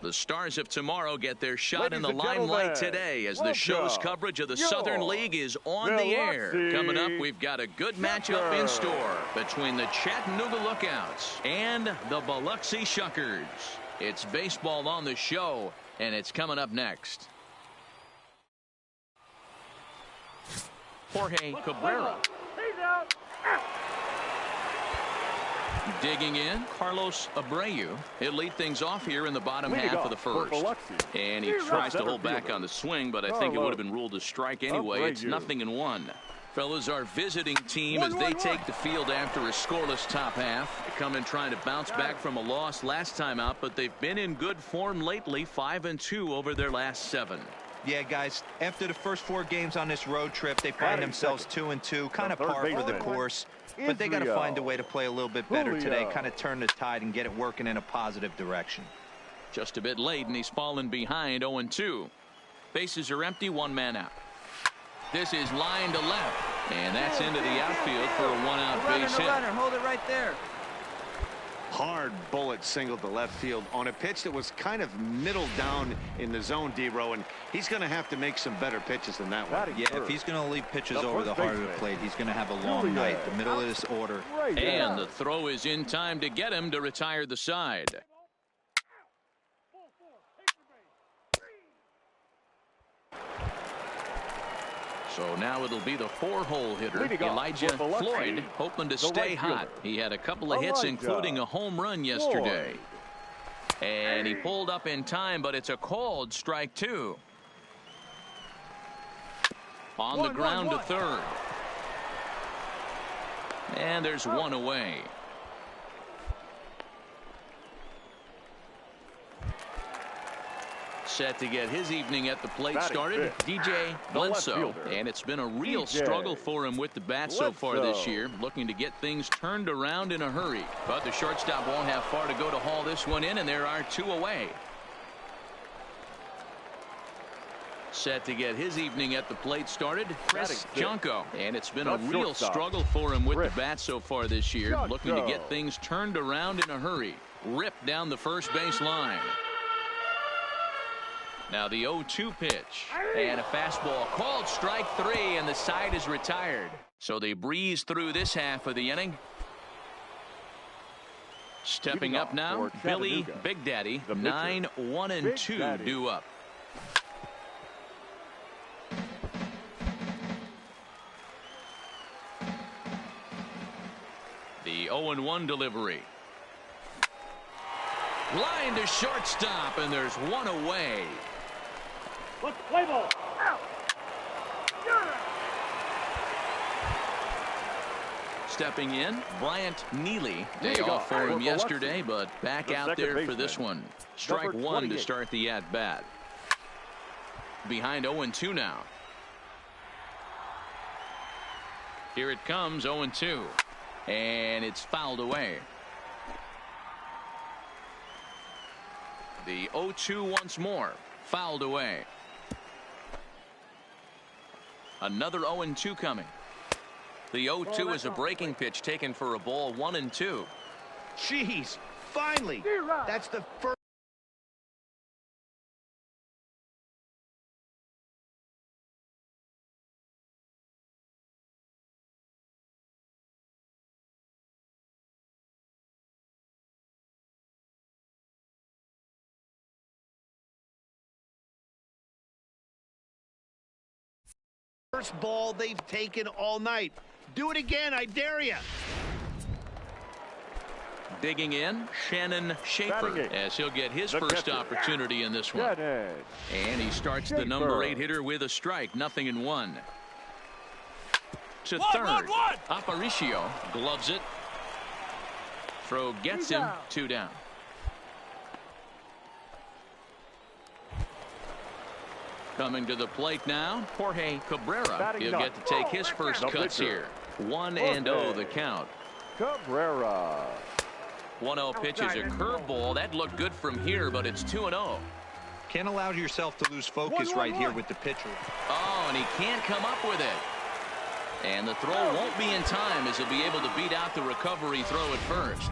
S3: The stars of tomorrow get their shot in the limelight today as the show's coverage of the Southern League is on the air. Coming up, we've got a good matchup in store between the Chattanooga Lookouts and the Biloxi Shuckers. It's baseball on the show, and it's coming up next. Jorge Cabrera. Digging in, Carlos Abreu. He'll lead things off here in the bottom half of the first. And he tries to hold back on the swing, but I think it would have been ruled a strike anyway. It's 0-1. Fellas, our visiting team as they take the field after a scoreless top half. They come in trying to bounce back from a loss last time out, but they've been in good form lately, 5-2 over their last 7.
S5: Yeah, guys, after the first 4 games on this road trip, they find themselves 2-2, kind of par for the course. But they got to find a way to play a little bit better today, kind of turn the tide and get it working in a positive direction.
S3: Just a bit late, and he's fallen behind 0-2. Bases are empty, 1 man out. This is line to left, and that's into the outfield for a 1-out base hit.
S6: Hold it right there.
S4: hard bullet single to left field on a pitch that was kind of middle down in the zone, D-Row, and he's going to have to make some better pitches than that one.
S5: Yeah, if he's going to leave pitches over the heart of the plate, he's going to have a long night. The middle of this order.
S3: And the throw is in time to get him to retire the side. So now it'll be the 4-hole hitter, Elijah Floyd, hoping to stay hot. He had a couple of hits, including a home run yesterday. And he pulled up in time, but it's a called strike 2. On the ground to third. And there's one away. Set to get his evening at the plate started, DJ Bledsoe. And it's been a real struggle for him with the bat so far this year, looking to get things turned around in a hurry. But the shortstop won't have far to go to haul this one in, and there are 2 away. Set to get his evening at the plate started, Chris Junko. And it's been a real struggle for him with the bat so far this year, looking to get things turned around in a hurry. Ripped down the first base line. Now the 0-2 pitch, and a fastball called strike 3, and the side is retired. So they breeze through this half of the inning. Stepping up now, Billy Big Daddy, 9-1-2 due up. The 0-1 delivery. Line to shortstop, and there's one away.
S6: Let's play ball.
S3: Stepping in, Bryant Neely. Day off for him yesterday, but back out there for this one. Strike 1 to start the at-bat. Behind 0-2 now. Here it comes, 0-2. And it's fouled away. The 0-2 once more. Fouled away. Another 0-2 coming. The 0-2 is a breaking pitch taken for a ball, 1-2.
S4: Jeez, finally. That's the first. First ball they've taken all night. Do it again, I dare you.
S3: Digging in, Shannon Schaefer, as he'll get his first opportunity in this one. And he starts the number 8 hitter with a strike, 0-1. To third, Aparicio gloves it. Throw gets him, 2 down. Coming to the plate now, Jorge Cabrera. He'll get to take his first cuts here. 1-0 the count.
S1: Cabrera.
S3: 1-0 pitch is a curveball. That looked good from here, but it's 2-0.
S5: Can't allow yourself to lose focus right here with the pitcher.
S3: Oh, and he can't come up with it. And the throw won't be in time as he'll be able to beat out the recovery throw at first.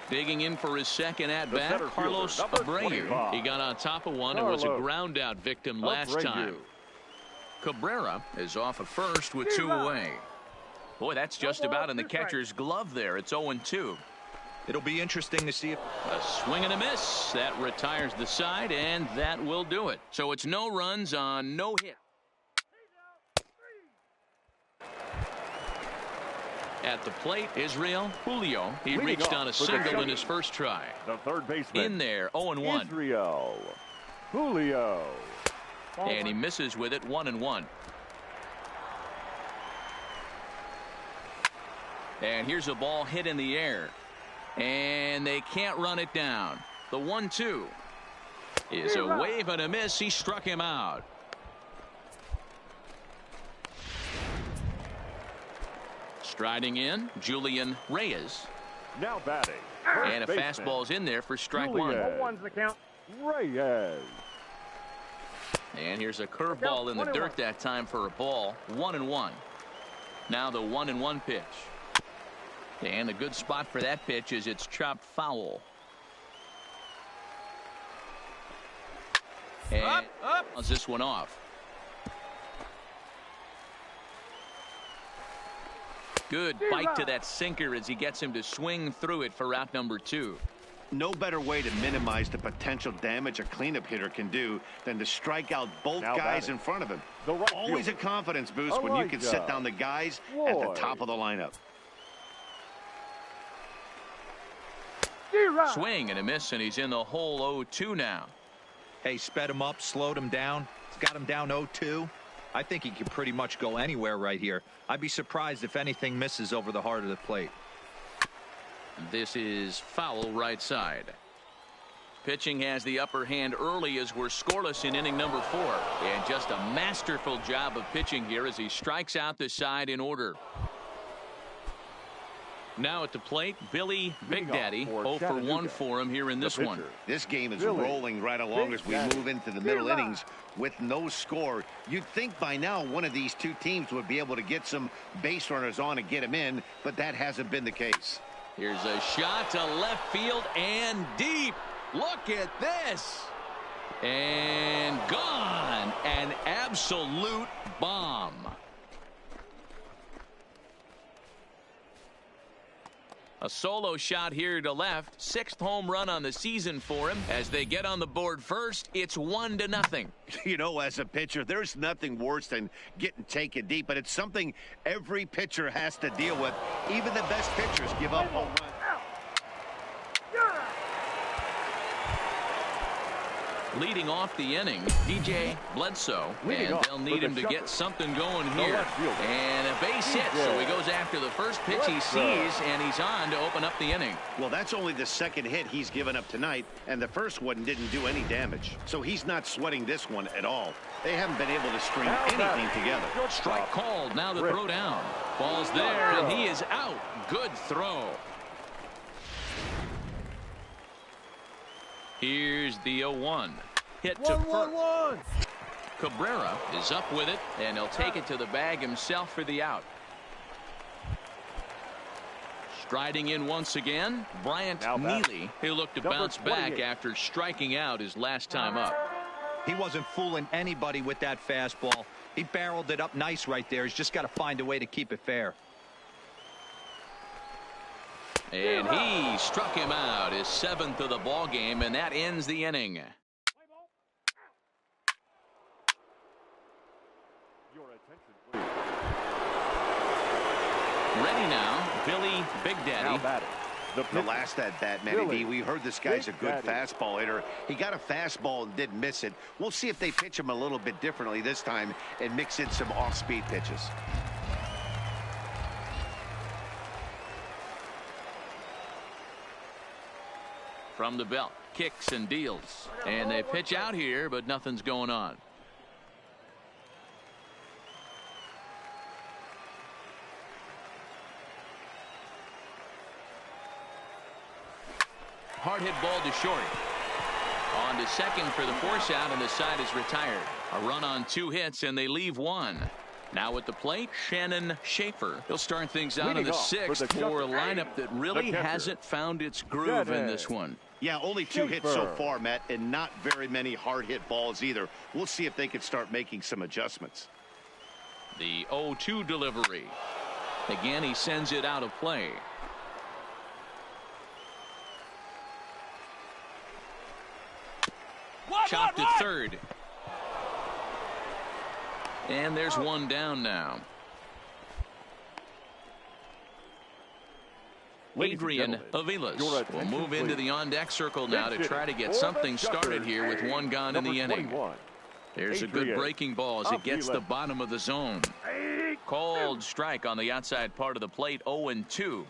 S3: Digging in for his second at-bat, Carlos Abreu. He got on top of one and was a ground-out victim last time. Cabrera is off at first with 2 away. Boy, that's just about in the catcher's glove there. It's 0-2.
S5: It'll be interesting to see if
S3: a swing and a miss. That retires the side, and that will do it. So it's no runs on no hit. At the plate, Israel Julio. He reached on a single in his first try.
S1: The third baseman.
S3: In there, 0-1.
S1: Israel Julio.
S3: And he misses with it, 1-1. And here's a ball hit in the air. And they can't run it down. The 1-2 is a wave and a miss. He struck him out. Striding in, Julian Reyes.
S1: Now batting.
S3: And a fastball's in there for strike 1.
S6: 0-1's the count.
S1: Reyes.
S3: And here's a curveball in the dirt that time for a ball. 1-1. Now the 1-1 pitch. And a good spot for that pitch is it's chopped foul. And fouls this one off. Good bite to that sinker as he gets him to swing through it for out number 2.
S4: No better way to minimize the potential damage a cleanup hitter can do than to strike out both guys in front of him. Always a confidence boost when you can set down the guys at the top of the lineup.
S3: Swing and a miss, and he's in the hole 0-2 now.
S5: Hey, sped him up, slowed him down. It's got him down 0-2. I think he could pretty much go anywhere right here. I'd be surprised if anything misses over the heart of the plate.
S3: This is foul right side. Pitching has the upper hand early as we're scoreless in inning number 4. And just a masterful job of pitching here as he strikes out the side in order. Now at the plate, Billy Big Daddy, 0 for 1 for him here in this one.
S4: This game is rolling right along as we move into the middle innings with no score. You'd think by now one of these two teams would be able to get some base runners on and get them in, but that hasn't been the case.
S3: Here's a shot to left field and deep. Look at this. And gone. An absolute bomb. A solo shot here to left. 6th home run on the season for him. As they get on the board first, it's 1-0.
S4: You know, as a pitcher, there's nothing worse than getting taken deep, but it's something every pitcher has to deal with. Even the best pitchers give up home runs.
S3: Leading off the inning, DJ Bledsoe, and they'll need him to get something going here. And a base hit, so he goes after the first pitch he sees, and he's on to open up the inning.
S4: Well, that's only the second hit he's given up tonight, and the first one didn't do any damage. So he's not sweating this one at all. They haven't been able to string anything together.
S3: Strike called, now the throw down. Ball's there, and he is out. Good throw. Here's the 0-1. Hit to first. Cabrera is up with it, and he'll take it to the bag himself for the out. Striding in once again, Bryant Neely. He'll look to bounce back after striking out his last time up.
S5: He wasn't fooling anybody with that fastball. He barreled it up nice right there. He's just got to find a way to keep it fair.
S3: And he struck him out, his 7th of the ball game, and that ends the inning. Ready now, Billy Big Daddy.
S4: The last at bat, Manny D, we heard this guy's a good fastball hitter. He got a fastball and didn't miss it. We'll see if they pitch him a little bit differently this time and mix in some off-speed pitches.
S3: From the belt, kicks and deals. And they pitch out here, but nothing's going on. Hard hit ball to short. On to second for the force out, and the side is retired. A run on 2 hits, and they leave 1. Now at the plate, Shannon Schaefer. He'll start things out in the 6th for a lineup that really hasn't found its groove in this one.
S4: Yeah, only 2 hits so far, Matt, and not very many hard hit balls either. We'll see if they can start making some adjustments.
S3: The 0-2 delivery. Again, he sends it out of play. Chop to third. And there's one down now. Adrian Aviles will move into the on-deck circle now to try to get something started here with 1 gone in the inning. There's a good breaking ball as it gets the bottom of the zone. Called strike on the outside part of the plate, 0-2.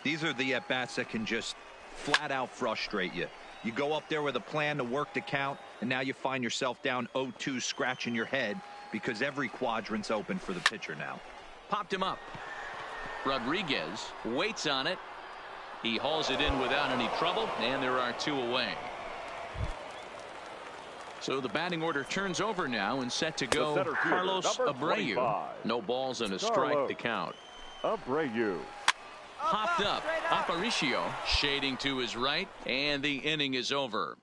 S5: These are the at-bats that can just flat out frustrate you. You go up there with a plan to work the count, and now you find yourself down 0-2 scratching your head because every quadrant's open for the pitcher now.
S3: Popped him up. Rodriguez waits on it. He hauls it in without any trouble, and there are 2 away. So the batting order turns over now and set to go Carlos Abreu. No balls and a strike to count.
S1: Abreu.
S3: popped up. Aparicio shading to his right, and the inning is over.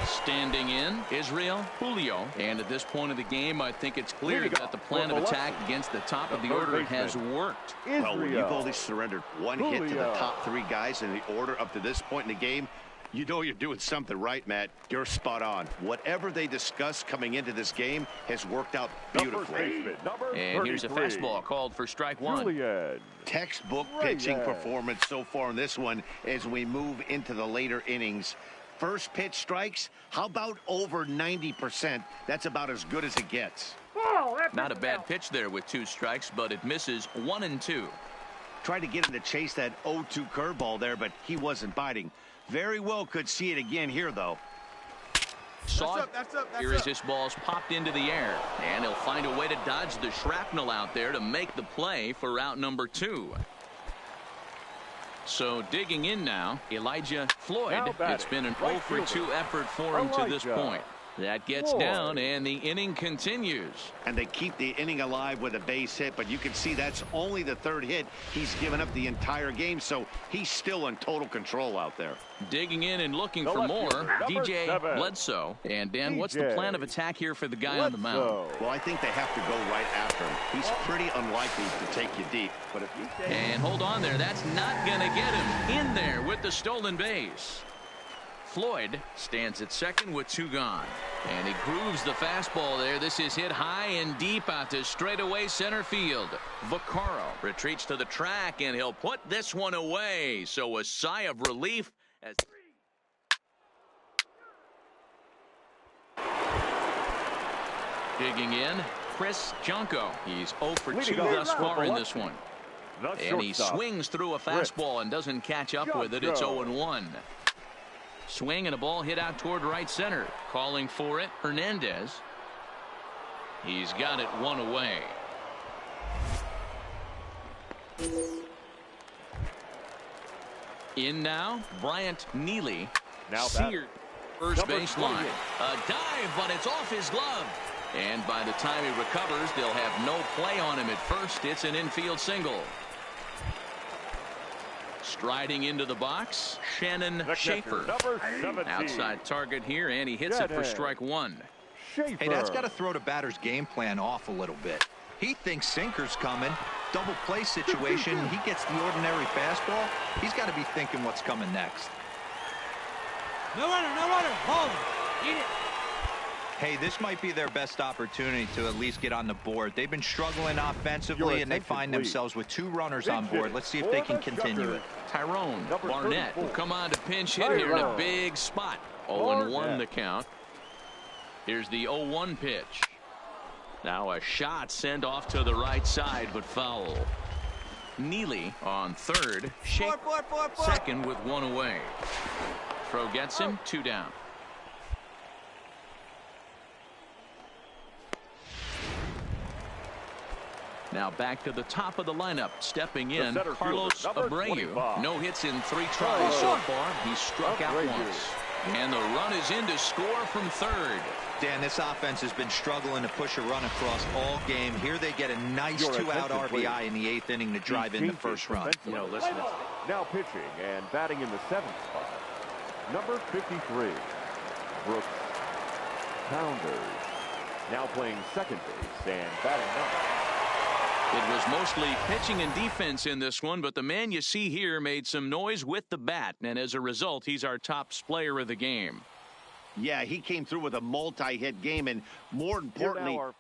S3: Standing in, Israel Julio. And at this point of the game, I think it's clear that the plan of attack against the top of the order has worked.
S4: Well, when you've only surrendered one hit to the top three guys in the order up to this point in the game, you know you're doing something right, Matt. You're spot on. Whatever they discussed coming into this game has worked out beautifully.
S3: And here's a fastball called for strike one.
S4: Textbook pitching performance so far in this one as we move into the later innings. First pitch strikes, how about over 90%? That's about as good as it gets.
S3: Not a bad pitch there with 2 strikes, but it misses 1 and 2.
S4: Tried to get him to chase that 0-2 curveball there, but he wasn't biting. Very well could see it again here, though.
S3: Here as this ball's popped into the air, and he'll find a way to dodge the shrapnel out there to make the play for out number 2. So digging in now, Elijah Floyd. It's been an 0 for 2 effort for him to this point. That gets down, and the inning continues.
S4: And they keep the inning alive with a base hit, but you can see that's only the 3rd hit. He's given up the entire game, so he's still in total control out there.
S3: Digging in and looking for more, DJ Bledsoe. And Dan, what's the plan of attack here for the guy on the mound?
S4: Well, I think they have to go right after him. He's pretty unlikely to take you deep. But if you
S3: and hold on there, that's not going to get him in there with the stolen base. Floyd stands at second with 2 gone. And he grooves the fastball there. This is hit high and deep out to straightaway center field. Vaccaro retreats to the track, and he'll put this one away. So a sigh of relief as digging in, Chris Junko. He's 0 for 2 thus far in this one. And he swings through a fastball and doesn't catch up with it. It's 0-1. Swing and a ball hit out toward right center. Calling for it, Hernandez. He's got it 1 away. In now, Bryant Neely. Seared first baseline. A dive, but it's off his glove. And by the time he recovers, they'll have no play on him at first. It's an infield single. Striding into the box, Shannon Schaefer. Outside target here, and he hits it for strike 1.
S5: Hey, that's got to throw the batter's game plan off a little bit. He thinks sinker's coming. Double play situation. He gets the ordinary fastball. He's got to be thinking what's coming next.
S6: No runner, hold. Eat it.
S5: Hey, this might be their best opportunity to at least get on the board. They've been struggling offensively, and they find themselves with 2 runners on board. Let's see if they can continue it.
S3: Tyrone Barnett will come on to pinch hit here in a big spot. 0-1 the count. Here's the 0-1 pitch. Now a shot sent off to the right side, but foul. Neely on third. Shake second with 1 away. Throw gets him, 2 down. Now back to the top of the lineup. Stepping in, Carlos Abreu. No hits in 3 tries so far. He's struck out once. And the run is in to score from third.
S5: Dan, this offense has been struggling to push a run across all game. Here they get a nice 2-out RBI in the 8th inning to drive in the first run.
S1: You know, listen. Now pitching and batting in the 7th spot. Number 53, Brooks Pounders. Now playing second base and batting up.
S3: It was mostly pitching and defense in this one, but the man you see here made some noise with the bat, and as a result, he's our top player of the game.
S4: Yeah, he came through with a multi-hit game, and more importantly, they were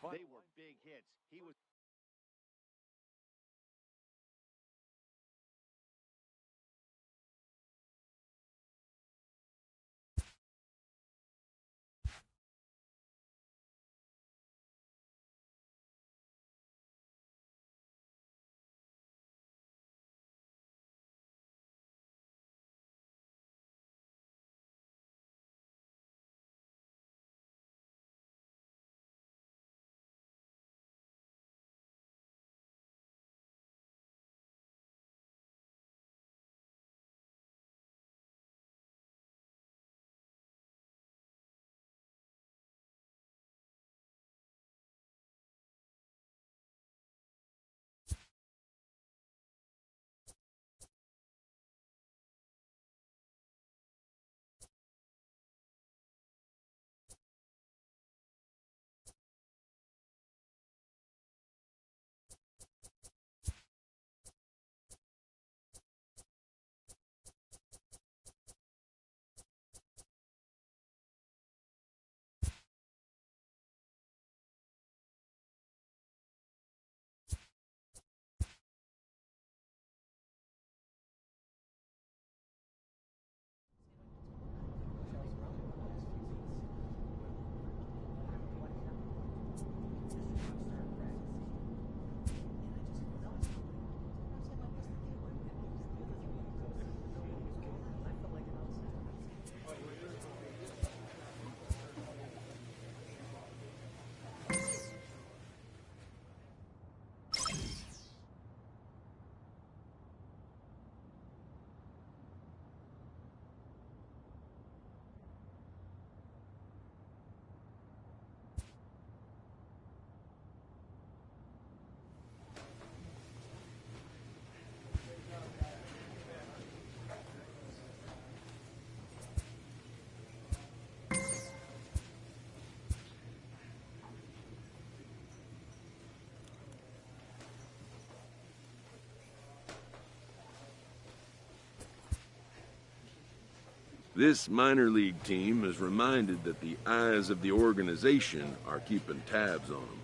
S2: This minor league team is reminded that the eyes of the organization are keeping tabs on them.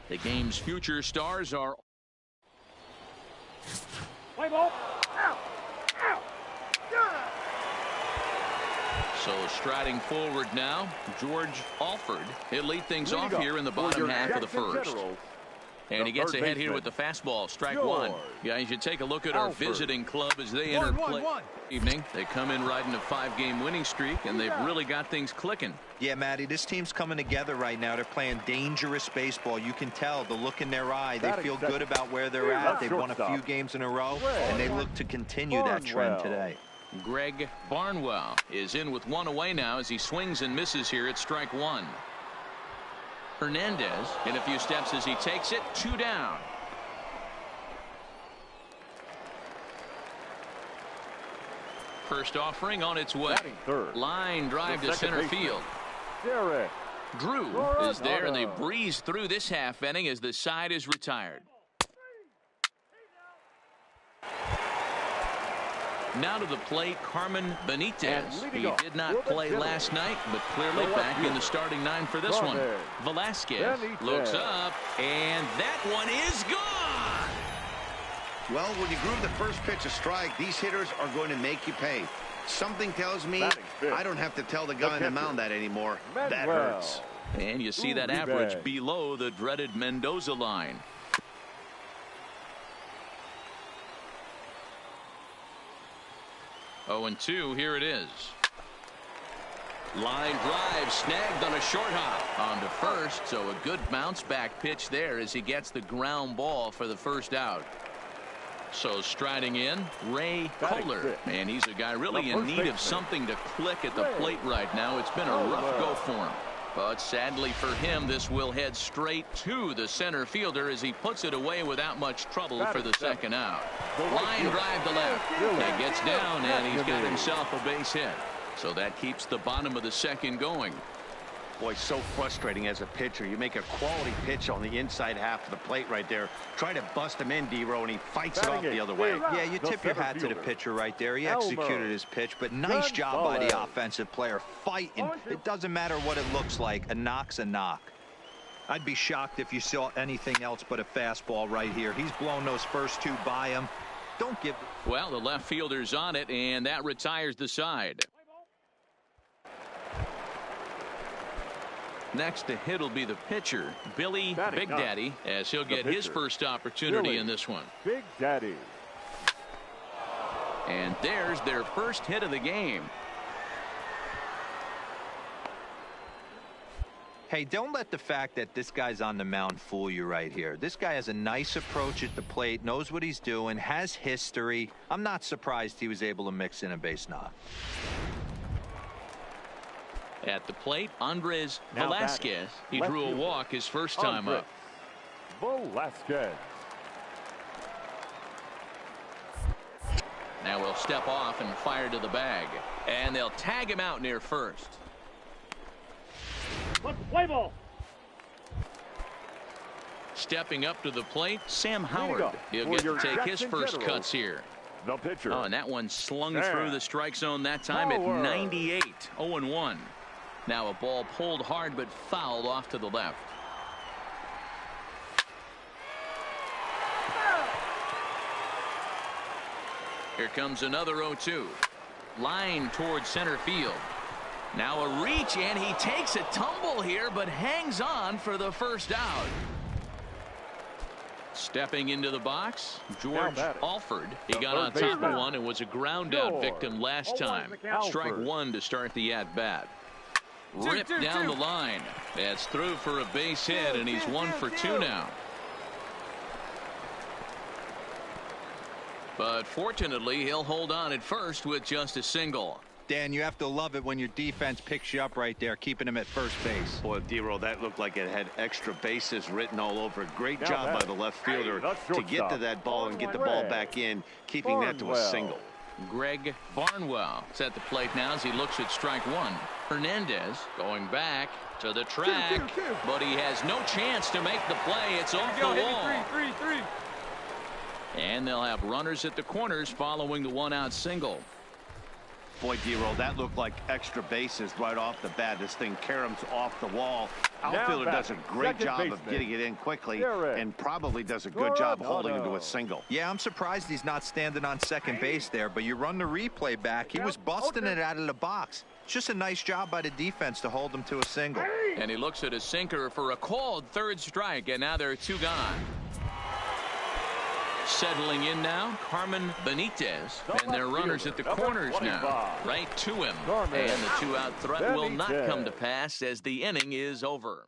S3: The game's future stars are...
S1: Play ball.
S3: So striding forward now, George Alford. He'll lead things off here in the bottom half of the first. And he gets ahead here with the fastball, strike one. Guys, you take a look at our visiting club as they enter play evening. They come in riding a 5-game winning streak, and they've really got things clicking.
S5: Yeah, Matty, this team's coming together right now. They're playing dangerous baseball. You can tell the look in their eye. They feel good about where they're at. They've won a few games in a row, and they look to continue that trend today.
S3: Greg Barnwell is in with one away now as he swings and misses here at strike one. Hernandez in a few steps as he takes it, 2 down. First offering on its way. Line drive to center field. Drew is there, and they breeze through this half inning as the side is retired. Now to the plate, Carmen Benitez. He did not play last night, but clearly back in the starting 9 for this one. Velasquez looks up, and that one is gone.
S4: Well, when you groove the first pitch a strike, these hitters are going to make you pay. Something tells me I don't have to tell the guy on the mound that anymore. That hurts.
S3: And you see that average below the dreaded Mendoza line. Oh, and 2, here it is. Line drive snagged on a short hop on to first, so a good bounce back pitch there as he gets the ground ball for the first out. So striding in, Ray Kohler, and he's a guy really in need of something to click at the plate right now. It's been a rough go for him. But sadly for him, this will head straight to the center fielder as he puts it away without much trouble for the second out. Line drive to left. That gets down, and he's got himself a base hit. So that keeps the bottom of the second going.
S4: Boy, so frustrating as a pitcher. You make a quality pitch on the inside half of the plate right there. Try to bust him in, D-Row, and he fights it off the other way.
S5: Yeah, you tip your hat to the pitcher right there. He executed his pitch, but nice job by the offensive player fighting. It doesn't matter what it looks like. A knock's a knock. I'd be shocked if you saw anything else but a fastball right here. He's blown those first 2 by him. Don't give...
S3: Well, the left fielder's on it, and that retires the side. Next to hit will be the pitcher, Billy Big Daddy, as he'll get his first opportunity in this one.
S1: Big Daddy.
S3: And there's their first hit of the game.
S5: Hey, don't let the fact that this guy's on the mound fool you right here. This guy has a nice approach at the plate, knows what he's doing, has history. I'm not surprised he was able to mix in a base knock.
S3: At the plate, Andres Velasquez. He drew a walk his first time up.
S1: Velasquez.
S3: Now he'll step off and fire to the bag. And they'll tag him out near first.
S1: Play ball.
S3: Stepping up to the plate, Sam Howard. He'll get to take his first cuts here.
S1: The pitcher.
S3: Oh, and that one slung through the strike zone that time at 98. 0-1. Now a ball pulled hard but fouled off to the left. Here comes another 0-2. Line towards center field. Now a reach, and he takes a tumble here, but hangs on for the first out. Stepping into the box, George Alford. He got on top of one and was a ground out victim last time. Strike one to start the at-bat. Ripped down the line. That's through for a base hit, and he's 1 for 2 now. But fortunately, he'll hold on at first with just a single.
S5: Dan, you have to love it when your defense picks you up right there, keeping him at first base.
S4: Boy, D-Roll, that looked like it had extra bases written all over it. Great job by the left fielder to get to that ball and get the ball back in, keeping that to a single.
S3: Greg Barnwell is at the plate now as he looks at strike one. Hernandez going back to the track, but he has no chance to make the play. It's off the wall. And they'll have runners at the corners following the one-out single.
S4: Boy, D-Roll, that looked like extra bases right off the bat. This thing caroms off the wall. Outfielder does a great job of getting it in quickly and probably does a good job holding him to a single.
S5: Yeah, I'm surprised he's not standing on second base there, but you run the replay back. He was busting it out of the box. It's just a nice job by the defense to hold him to a single.
S3: And he looks at a sinker for a called third strike, and now there are 2 gone. Settling in now, Carmen Benitez, and their runners at the corners now. Right to him. And the 2-out threat will not come to pass as the inning is over.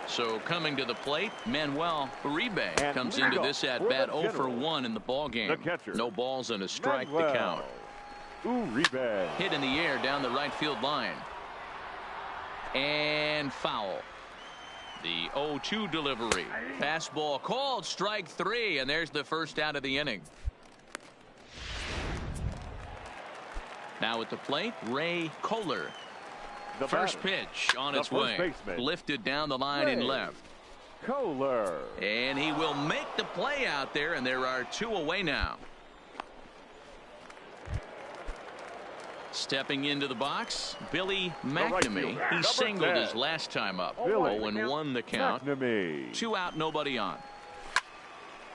S3: So coming to the plate, Manuel Uribe comes into this at-bat 0 for 1 in the ballgame. No balls and a strike to count.
S1: Uribe.
S3: Hit in the air down the right field line. And foul. The 0-2 delivery. Fastball called, strike 3, and there's the first out of the inning. Now at the plate, Ray Kohler. First pitch on its way. Lifted down the line and left.
S1: Kohler.
S3: And he will make the play out there, and there are 2 away now. Stepping into the box, Billy McNamee. He singled his last time up. 0-1 the count. 2 out, nobody on.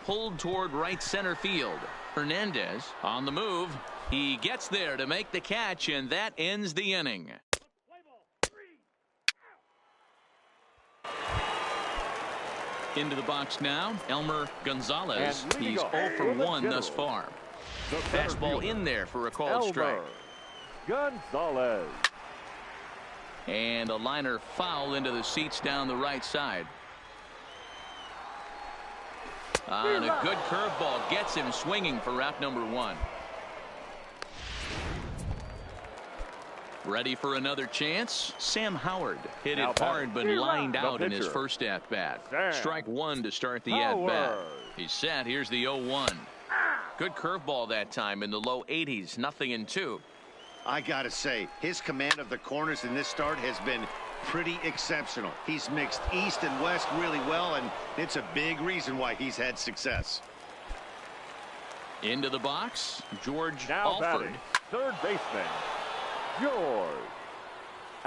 S3: Pulled toward right center field. Hernandez on the move. He gets there to make the catch, and that ends the inning. Into the box now, Elmer Gonzalez. He's 0 for 1 thus far. Fastball in there for a called strike.
S1: Gonzalez.
S3: And a liner foul into the seats down the right side. And a good curveball gets him swinging for out number 1. Ready for another chance? Sam Howard hit it hard but lined out in his first at-bat. Strike 1 to start the at-bat. He's set. Here's the 0-1. Good curveball that time in the low 80s. 0-2.
S4: I gotta say, his command of the corners in this start has been pretty exceptional. He's mixed east and west really well, and it's a big reason why he's had success.
S3: Into the box, George Alford.
S1: Third baseman, George.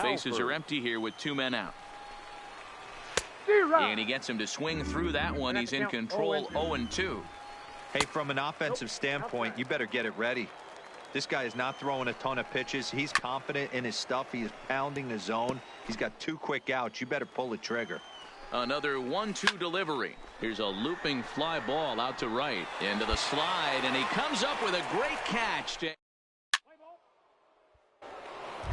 S3: Bases are empty here with 2 men out. And he gets him to swing through that one. He's in control. 0-2.
S5: Hey, from an offensive standpoint, you better get it ready. This guy is not throwing a ton of pitches. He's confident in his stuff. He is pounding the zone. He's got 2 quick outs. You better pull the trigger.
S3: Another 1-2 delivery. Here's a looping fly ball out to right. Into the slide, and he comes up with a great catch.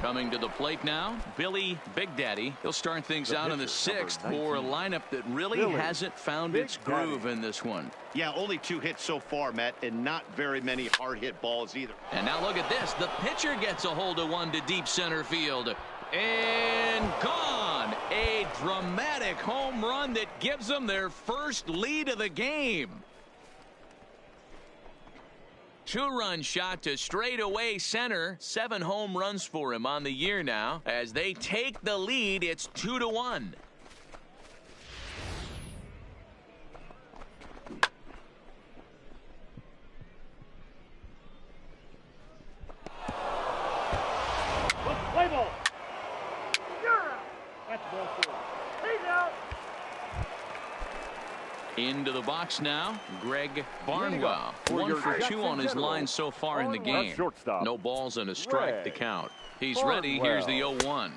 S3: Coming to the plate now, Billy Big Daddy. He'll start things out in the 6th for a lineup that really hasn't found its groove in this one.
S4: Yeah, only 2 hits so far, Matt, and not very many hard hit balls either.
S3: And now look at this. The pitcher gets a hold of one to deep center field. And gone. A dramatic home run that gives them their first lead of the game. 2-run shot to straightaway center. 7 home runs for him on the year now. As they take the lead, it's 2-1. Into the box now, Greg Barnwell. 1 for 2 on his line so far in the game. No balls and a strike to count. He's ready. Here's the 0-1.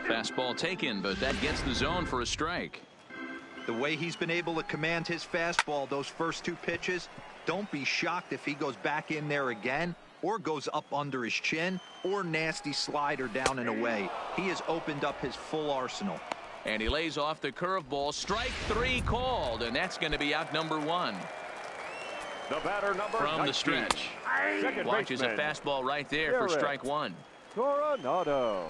S3: Fastball taken, but that gets the zone for a strike.
S5: The way he's been able to command his fastball those first 2 pitches, don't be shocked if he goes back in there again or goes up under his chin or nasty slider down and away. He has opened up his full arsenal.
S3: And he lays off the curveball. Strike 3 called, and that's going to be out number 1.
S1: The batter number
S3: From
S1: 19.
S3: the stretch. Watches a fastball right there for strike 1.
S1: Coronado.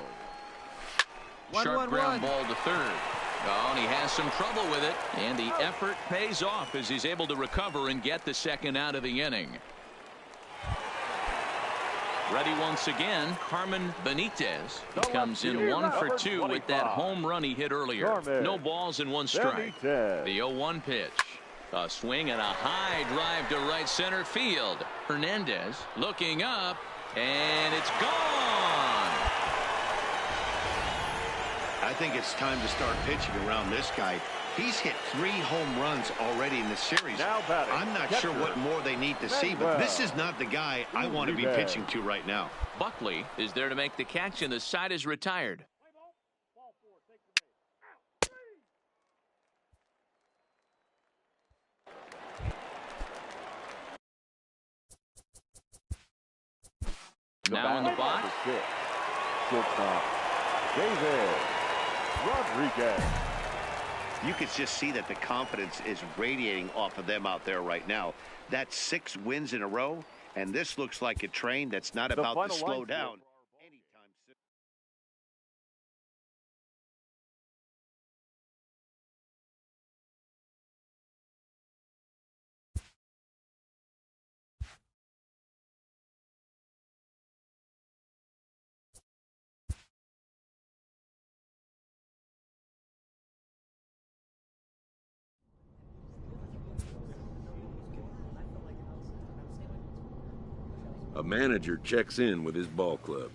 S3: Sharp ground ball to third. Oh, and he has some trouble with it, and the effort pays off as he's able to recover and get the second out of the inning. Ready once again, Carmen Benitez. He comes in 1 for 2 with that home run he hit earlier. No balls and 1 strike. The 0-1 pitch. A swing and a high drive to right center field. Hernandez looking up, and it's gone.
S4: I think it's time to start pitching around this guy. He's hit 3 home runs already in the series. I'm not sure what more they need to see, but this is not the guy I want to be pitching to right now.
S3: Buckley is there to make the catch, and the side is retired. Now in the box.
S1: Shortstop, David Rodriguez.
S4: You could just see that the confidence is radiating off of them out there right now. That's 6 wins in a row, and this looks like a train that's not about to slow down anytime soon.
S2: A manager checks in with his ball club.